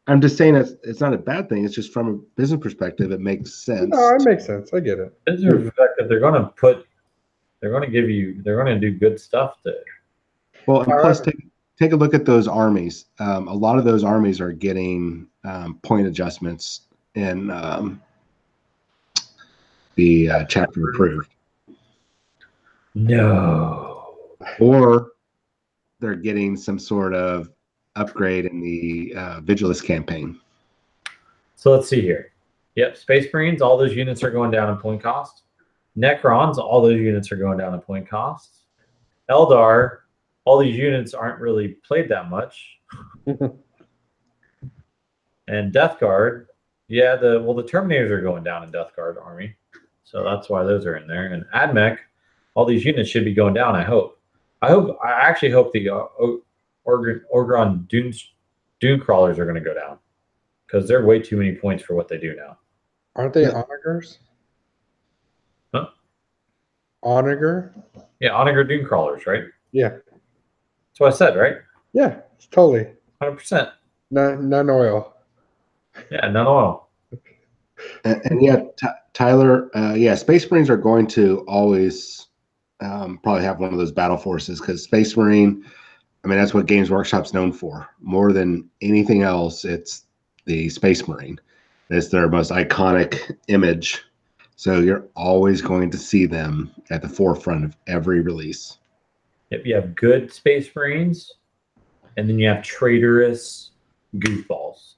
I'm just saying it's not a bad thing. It's just from a business perspective, it makes sense. No, it makes sense. I get it. Business perspective, they're going to do good stuff there. Well, and plus take a look at those armies. A lot of those armies are getting point adjustments in the chapter approved. No. Or they're getting some sort of upgrade in the Vigilus campaign. So let's see here. Yep, Space Marines, all those units are going down in point cost. Necrons, all those units are going down in point cost. Eldar, all these units aren't really played that much. And Death Guard, the Terminators are going down in Death Guard army. So that's why those are in there. And AdMech, all these units should be going down, I hope. I actually hope the Orgron Dune Crawlers are going to go down because they're way too many points for what they do now. Aren't they Onagers? Huh? Onager? Yeah, Onager Dune Crawlers, right? Yeah. That's what I said, right? Yeah, totally. 100%. None oil. Yeah, none oil. And Tyler, Space Marines are going to always probably have one of those battle forces because Space Marine, I mean, that's what Games Workshop's known for. More than anything else, it's the Space Marine. It's their most iconic image. So you're always going to see them at the forefront of every release. Yep, you have good Space Marines, and then you have traitorous goofballs.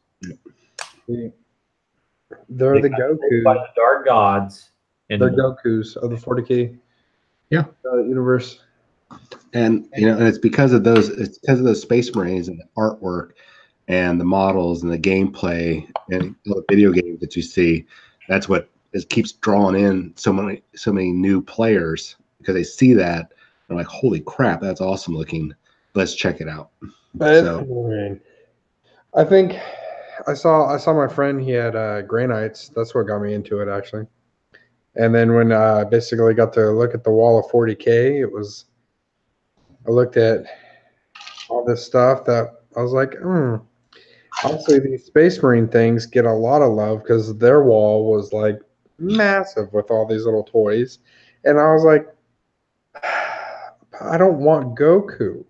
Yep. They're the Goku. By the dark gods. They're Gokus of the 40K universe. And and it's because of those. It's because of those Space Marines and the artwork, and the models and the gameplay and the video games that you see. That's what keeps drawing in so many new players because they see that they're like, "Holy crap, that's awesome looking! Let's check it out." I think I saw my friend. He had Grey Knights. That's what got me into it actually. And then when I basically got to look at the wall of 40K, I looked at all this stuff that I was like, Honestly, these Space Marine things get a lot of love because their wall was like massive with all these little toys. And I was like, I don't want Goku.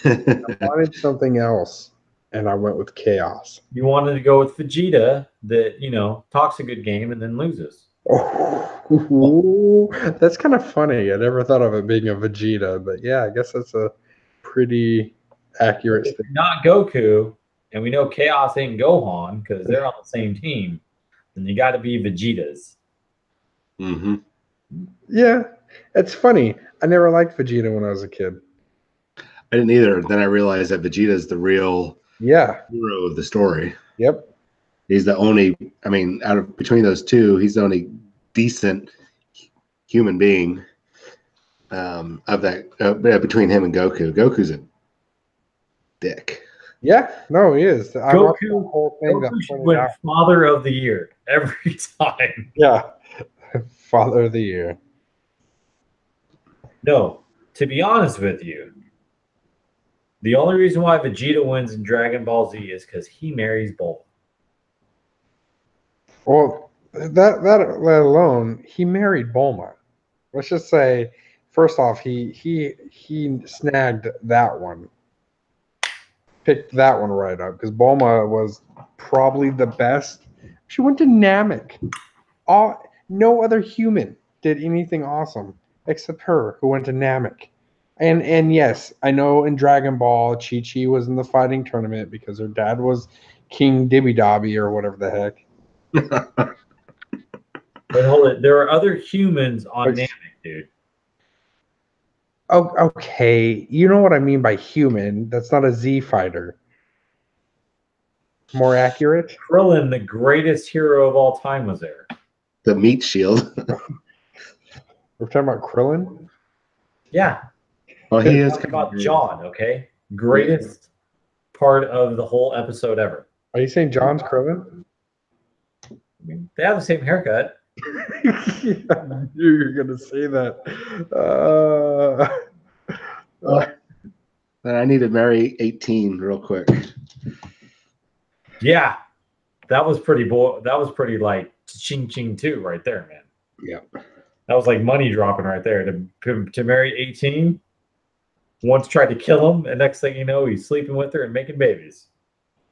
I wanted something else. And I went with Chaos. You wanted to go with Vegeta that, talks a good game and then loses. Oh, that's kind of funny. I never thought of it being a Vegeta, but yeah, I guess that's a pretty accurate thing. Not Goku, and we know Chaos ain't Gohan because they're on the same team, then you got to be Vegetas. Yeah, it's funny. I never liked Vegeta when I was a kid. I didn't either. Then I realized that Vegeta's the real Yeah. hero of the story. Yep. He's the only. I mean, out of between those two, he's the only decent human being of that between him and Goku. Goku's a dick. Yeah. No, he is. I watched the Goku, whole thing that Goku should pointed win out. Father of the Year every time. Yeah. Father of the Year. No, to be honest with you, the only reason why Vegeta wins in Dragon Ball Z is because he marries Bulma. Well, that let alone, he married Bulma. Let's just say, first off, he snagged that one, picked that one right up because Bulma was probably the best. She went to Namek. No other human did anything awesome except her, who went to Namek. And yes, I know in Dragon Ball, Chi Chi was in the fighting tournament because her dad was King Dibby Dobby or whatever the heck. But hold it, there are other humans on Like, Namek, dude. oh, okay, you know what I mean by human. That's not a Z fighter. More accurate. Krillin, the greatest hero of all time, was there. The meat shield. We're talking about Krillin. Yeah. Well, he is Talking about John, okay? Greatest part of the whole episode ever. Are you saying John's Krillin? I mean, they have the same haircut. Yeah, I knew you were gonna say that. Then I need to marry 18 real quick. Yeah. That was pretty like ching ching too right there, man. Yeah. That was like money dropping right there. To marry 18, once tried to kill him, and next thing you know, he's sleeping with her and making babies.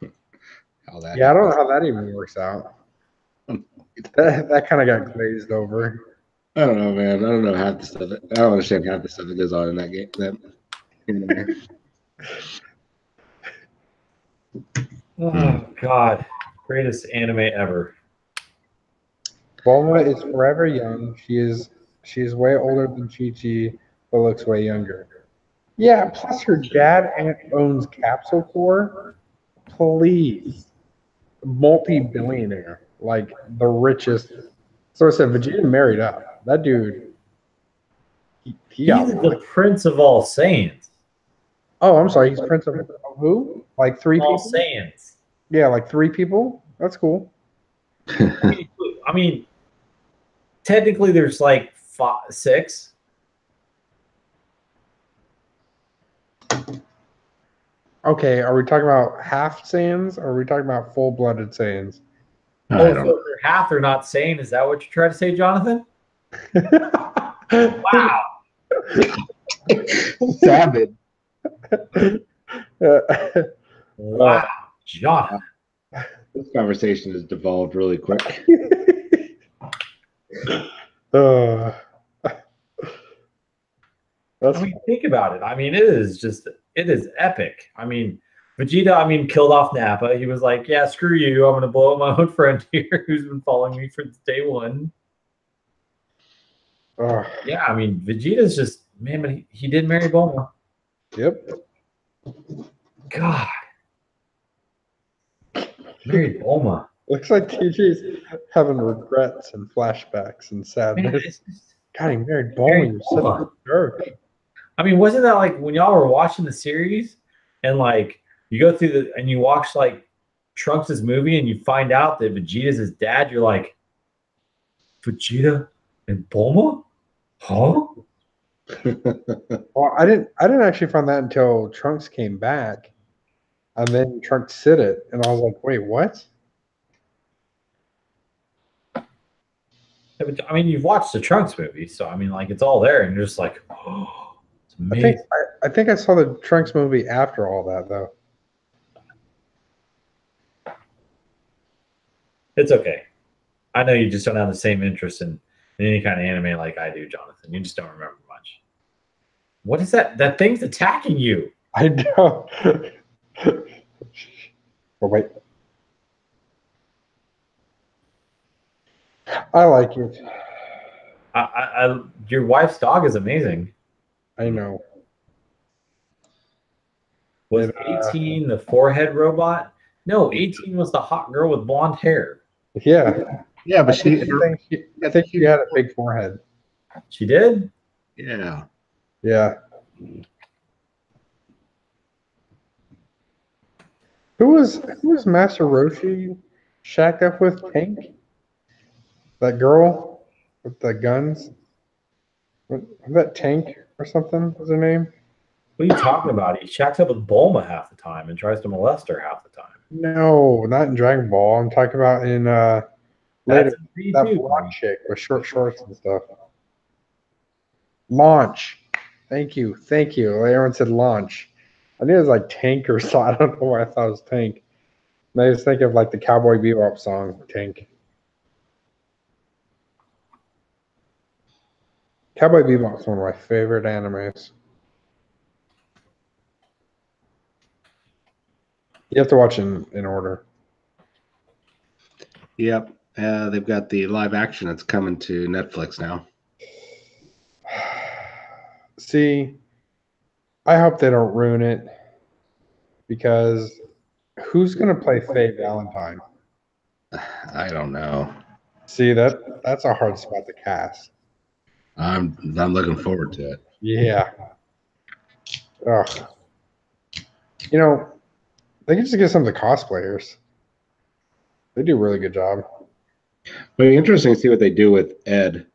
Yeah, I don't know how that even works out. That kind of got glazed over. I don't know, man. I don't know half the stuff. I don't understand half the stuff that goes on in that game. Oh God, greatest anime ever. Bulma is forever young. She is way older than Chi-Chi, but looks way younger. Yeah, plus her dad owns Capsule Corp. Please. Multi-billionaire. Like the richest. So I said Vegeta married up. That dude, he got He's the prince of all Saiyans. Oh, I'm sorry. He's Prince of who? Like three All people? Saiyans. Yeah, like three people. That's cool. I mean, technically, there's like 6. Okay, are we talking about half Saiyans or are we talking about full-blooded Saiyans? I So don't if they're half, they're not Saiyan. Is that what you're trying to say, Jonathan? Wow. Savage. Wow, Jonathan. This conversation has devolved really quick. That's I mean, think about it. I mean, it is epic. I mean, Vegeta, killed off Nappa. He was like, yeah, screw you. I'm going to blow up my own friend here who's been following me since day one. Yeah, I mean, Vegeta's just, man, but he did marry Bulma. Yep. God. Married Bulma. Looks like TJ's having regrets and flashbacks and Man, sadness. God, he married Bulma. Married You're such a jerk. I mean, wasn't that like when y'all were watching the series and like you go through and you watch like Trunks' movie and you find out that Vegeta's his dad, you're like, Vegeta and Bulma? Huh? Well, I didn't actually find that until Trunks came back. And then Trunks said it, and I was like, wait, what? I mean, you've watched the Trunks movie, so I mean, like it's all there, and you're just like, oh, it's amazing. I think I saw the Trunks movie after all that, though. It's okay. I know you just don't have the same interest in any kind of anime like I do, Jonathan. You just don't remember much. What is that? That thing's attacking you. I know. Oh, wait. I like it. Your wife's dog is amazing. I know. Was And, 18 the forehead robot? No, 18 was the hot girl with blonde hair. yeah, Yeah, but I think she had a big forehead. She did? yeah. Yeah. Who was Master Roshi shacked up with Tank? That girl with the guns? Was that Tank or something was her name? What are you talking about? He shacks up with Bulma half the time and tries to molest her half the time. No, not in Dragon Ball. I'm talking about in That's later. in three That too. blonde chick with short shorts and stuff. Launch. Thank you. Thank you. Everyone said launch. I knew it was like Tank or so. I don't know why I thought it was Tank. And I just think of like the Cowboy Bebop song, Tank. Cowboy Bebop is one of my favorite animes. You have to watch in order. Yep. They've got the live action that's coming to Netflix now. See, I hope they don't ruin it because who's gonna play Faye Valentine? I don't know. See, that's a hard spot to cast. I'm looking forward to it. Yeah. Ugh. You know, they can just get some of the cosplayers. They do a really good job. But interesting to see what they do with Ed,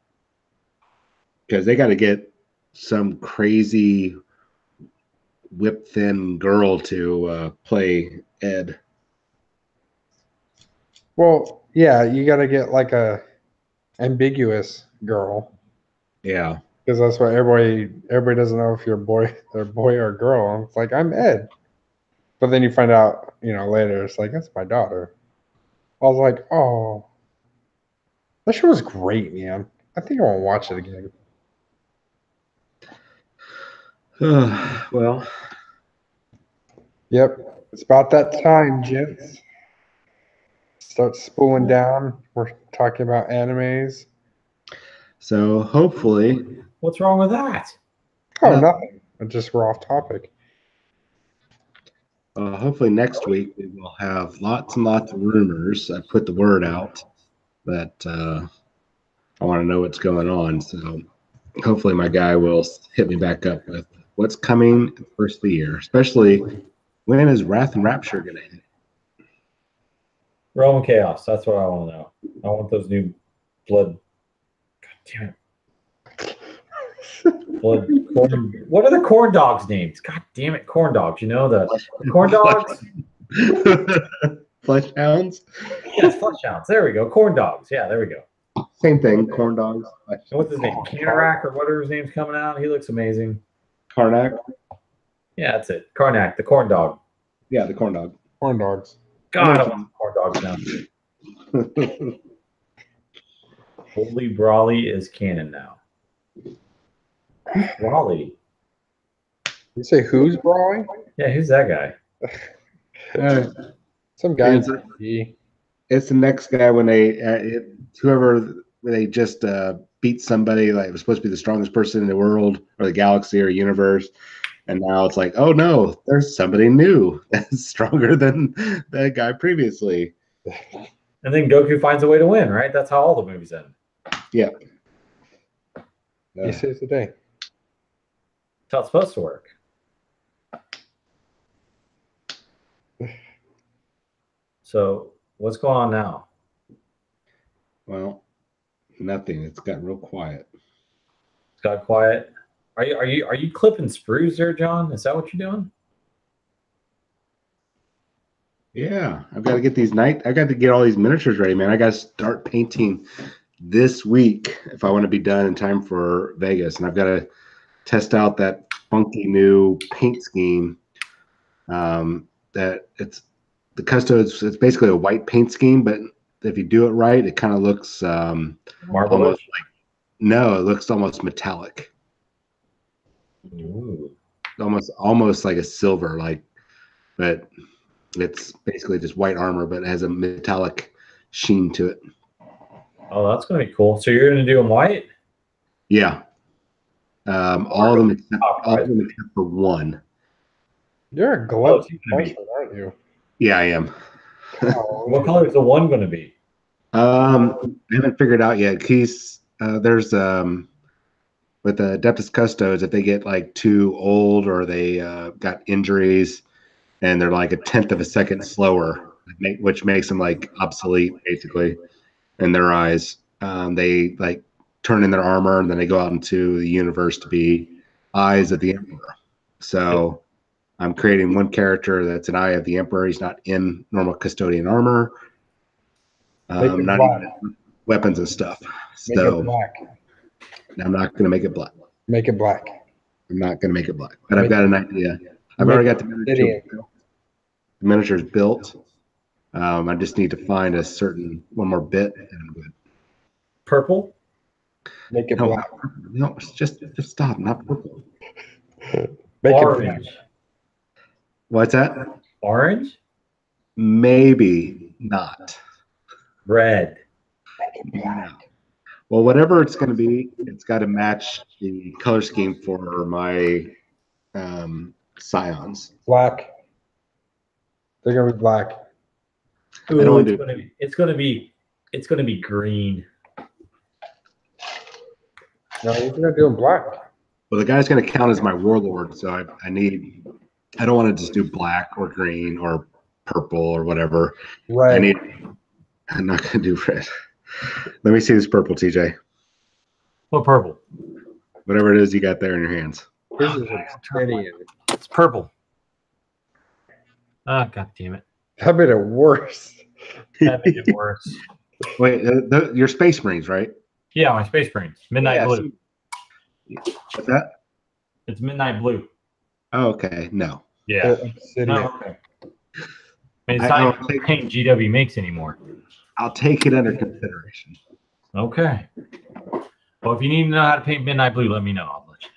because they got to get some crazy whip thin girl to play Ed. Well, yeah, you got to get like a ambiguous girl Yeah. because that's what everybody doesn't know if you're a boy or a girl. It's like I'm Ed, but then you find out, later it's like that's my daughter. I was like, oh, that show was great, man. I think I want to watch it again. Well, Yep, it's about that time, gents. Start spooling down. We're talking about animes. so hopefully, What's wrong with that? Oh, nothing. Just we're off topic. hopefully next week we will have lots and lots of rumors. I put the word out that I want to know what's going on. So hopefully my guy will hit me back up with what's coming the first of the year, especially when is Wrath and Rapture going to hit? Roman Chaos. That's what I want to know. I want those new blood. God damn it. Blood corn. What are the corn dogs' names? God damn it, corn dogs. You know the corn dogs? Flesh hounds? Yes, flesh hounds. There we go. Corn dogs. Yeah, there we go. Same thing, corn dogs. And what's his name? Canarak or whatever his name's coming out. He looks amazing. Karnak? Yeah, that's it. Karnak, the corn dog. Yeah, the corn dog. Corn dogs. God, I want corn dogs now. Holy Brawley is canon now. Who's Brawley? You say who's Brawley? Yeah, who's that guy? Some guy. It's the next guy when whoever they just beat somebody like was supposed to be the strongest person in the world or the galaxy or universe, and now it's like, oh no, there's somebody new that's stronger than that guy previously. And then Goku finds a way to win, right? That's how all the movies end. Yeah. He saves the day. That's how it's supposed to work. So what's going on now? Well, nothing. It's got real quiet. It's got quiet. Are you clipping sprues there, John? Is that what you're doing? Yeah, I've got to get I got to get all these miniatures ready, man. I got to start painting this week if I want to be done in time for Vegas, and I've got to test out that funky new paint scheme. That it's the Custodes. It's basically a white paint scheme, but if you do it right, it kind of looks Marble. No, it looks almost metallic. Ooh. Almost like a silver, but it's basically just white armor, but it has a metallic sheen to it. Oh, that's gonna be cool. So you're gonna do them white? Yeah. All of them except for one. You're a Oh, glutton it's gonna be. bastard, aren't you? Yeah, I am. Oh, What color is the one going to be? I haven't figured out yet. He's there's with the Adeptus Custodes, if they get like too old or they got injuries and they're like a tenth of a second slower, which makes them like obsolete basically in their eyes. They like turn in their armor and then they go out into the universe to be eyes of the Emperor. So I'm creating one character that's an eye of the Emperor. He's not in normal custodian armor. make it Not black. even weapons and stuff. Make it So black. I'm not going to make it black. Make it black. I'm not going to make it black. But I've got an idea. I've Make already got it the obsidian. miniatures built. I just need to find a certain one more bit and I'm good. Purple? Make it No, black. no, it's just stop. Not purple. Make it black. Orange. What's that? Orange? Maybe not. Red. Make it black. Well, whatever it's going to be, it's got to match the color scheme for my scions. Black. They're gonna be black. Ooh, don't wanna it's gonna be green. No, you're gonna do them black. Well, the guy's going to count as my warlord, so I don't want to just do black or green or purple or whatever. Red. I'm not going to do red. Let me see this purple, TJ. What purple? Whatever it is you got there in your hands. This is obsidian. It's purple. Ah, god damn it. That made it worse. That made it worse. Wait, your Space Marines, right? Yeah, my Space Marines. Midnight Blue. What's that? It's Midnight Blue. Oh, okay. No. Yeah. Obsidian. No, okay. I mean, it's not even the paint GW makes anymore. I'll take it under consideration. Okay. Well, if you need to know how to paint Midnight Blue, let me know. I'll let you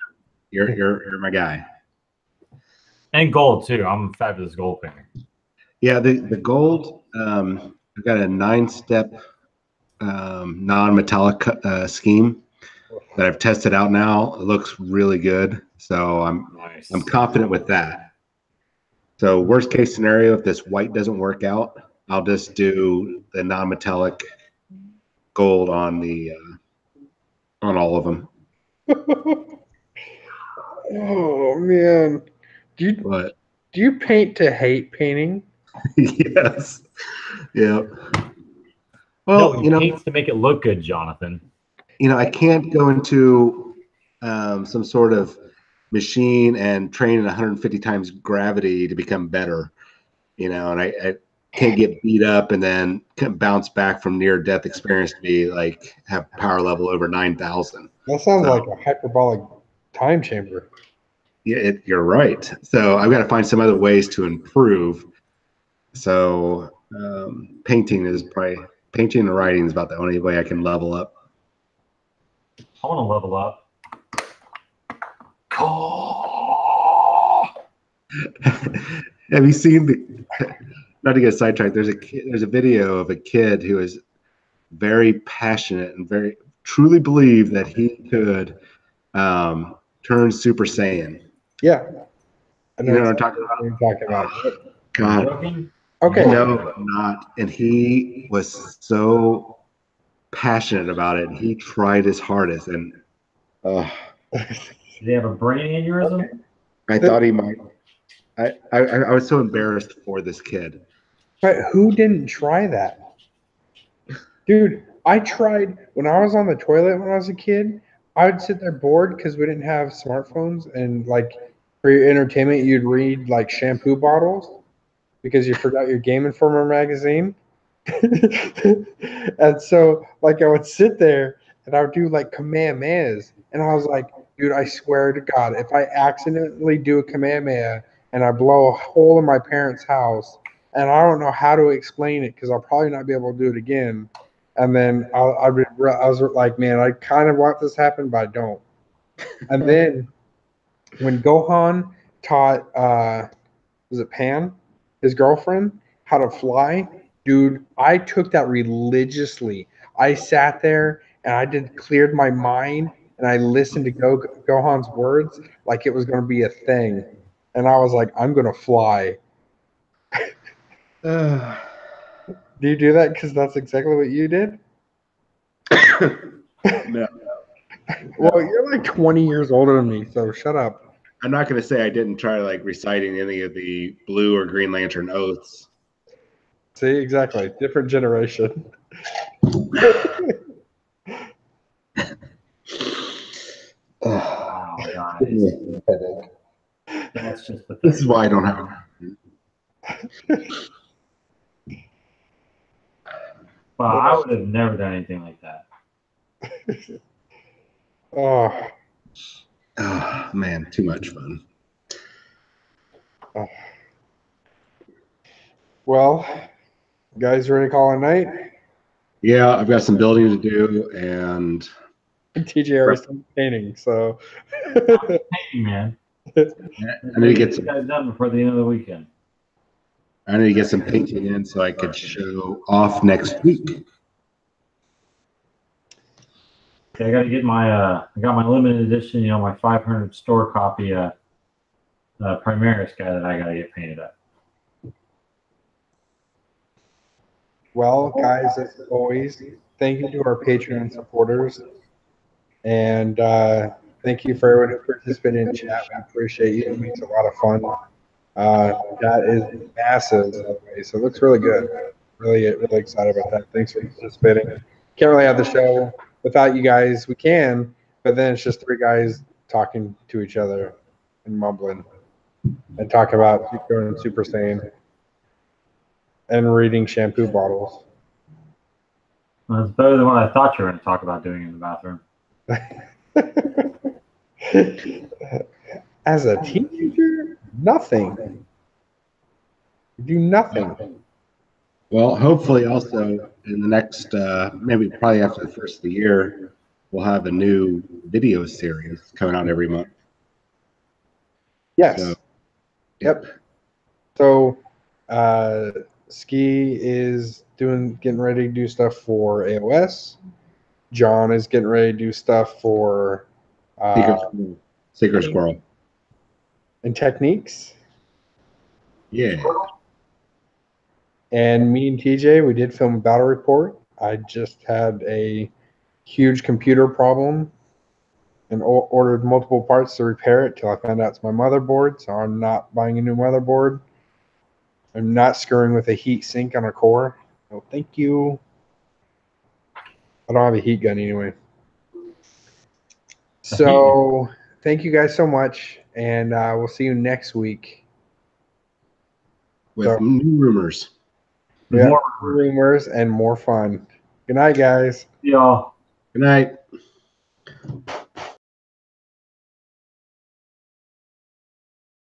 know. You're my guy. And gold too. I'm a fabulous gold painter. Yeah, the gold. I've got a 9-step non-metallic scheme that I've tested out now. It looks really good, so I'm confident with that. So worst case scenario, if this white doesn't work out, I'll just do the non-metallic gold on the on all of them. Oh man. Do you paint to hate painting? Yes. Yeah. No, Well, he paints to make it look good, Jonathan. I can't go into some sort of machine and train at 150 times gravity to become better, and I can't get beat up and then bounce back from near-death experience to be like have power level over 9,000. That sounds like a hyperbolic time chamber. Yeah, you're right. So I've got to find some other ways to improve. So painting and writing is about the only way I can level up. I want to level up. Have you seen not to get sidetracked, there's a video of a kid who is very passionate and very truly believed that he could turn Super Saiyan. Yeah. I You know what I'm talking about? You're talking about. God. Okay. No, not. And he was so passionate about it. He tried his hardest, and Did he have a brain aneurysm? I thought he might. I was so embarrassed for this kid. But who didn't try that? Dude, I tried when I was on the toilet when I was a kid. I would sit there bored because we didn't have smartphones, and like for your entertainment, you'd read like shampoo bottles because you forgot your Game Informer magazine. And so like I would sit there and I would do like Kamehamehas, and I was like, dude, I swear to God, if I accidentally do a Kamehameha and I blow a hole in my parents' house, and I don't know how to explain it because I'll probably not be able to do it again. And then I was like, man, I kind of want this to happen, but I don't. And then when Gohan taught, was it Pan, his girlfriend, how to fly, dude, I took that religiously. I sat there and I cleared my mind and I listened to Gohan's words like it was going to be a thing. and I was like, I'm gonna fly. No. Do you do that because that's exactly what you did? Well, you're like 20 years older than me, so shut up. I'm not going to say I didn't try like reciting any of the Blue or Green Lantern oaths. See, exactly. Different generation. Wow, guys. That's just pathetic. This is why I don't have a Well, I would have never done anything like that. Oh, Oh, man, too much fun. well, guys, ready to call it a night? Yeah, I've got some building to do, and TJ already started painting, so. Hey, man. I need to get You guys done before the end of the weekend. I need to get some painting in so I could show off next week. Okay, I got to get my I got my limited edition, my 500 store copy Primaris guy that I got to get painted up. Well, guys, as always, thank you to our Patreon supporters. And thank you for everyone who participated in chat. We appreciate you. It makes a lot of fun. That is massive, by the way, so it looks really good. Really excited about that. Thanks for participating. Can't really have the show without you guys. We can, but then it's just three guys talking to each other and mumbling and talking about going Super Saiyan and reading shampoo bottles. Well, it's better than what I thought you were going to talk about doing in the bathroom. As a teenager, nothing. You do nothing. Well, hopefully also in the next, maybe probably after the first of the year, we'll have a new video series coming out every month. Yes. So, Yep. So, Ski is getting ready to do stuff for AOS. John is getting ready to do stuff for Secret Squirrel. and techniques. Yeah. And me and TJ, we did film a battle report. I just had a huge computer problem and ordered multiple parts to repair it till I found out it's my motherboard. So I'm not buying a new motherboard. I'm not screwing with a heat sink on a core. No, thank you. I don't have a heat gun anyway. So thank you guys so much, and we'll see you next week. With new rumors. Yeah, more rumors and more fun. Good night, guys. Y'all. Good night.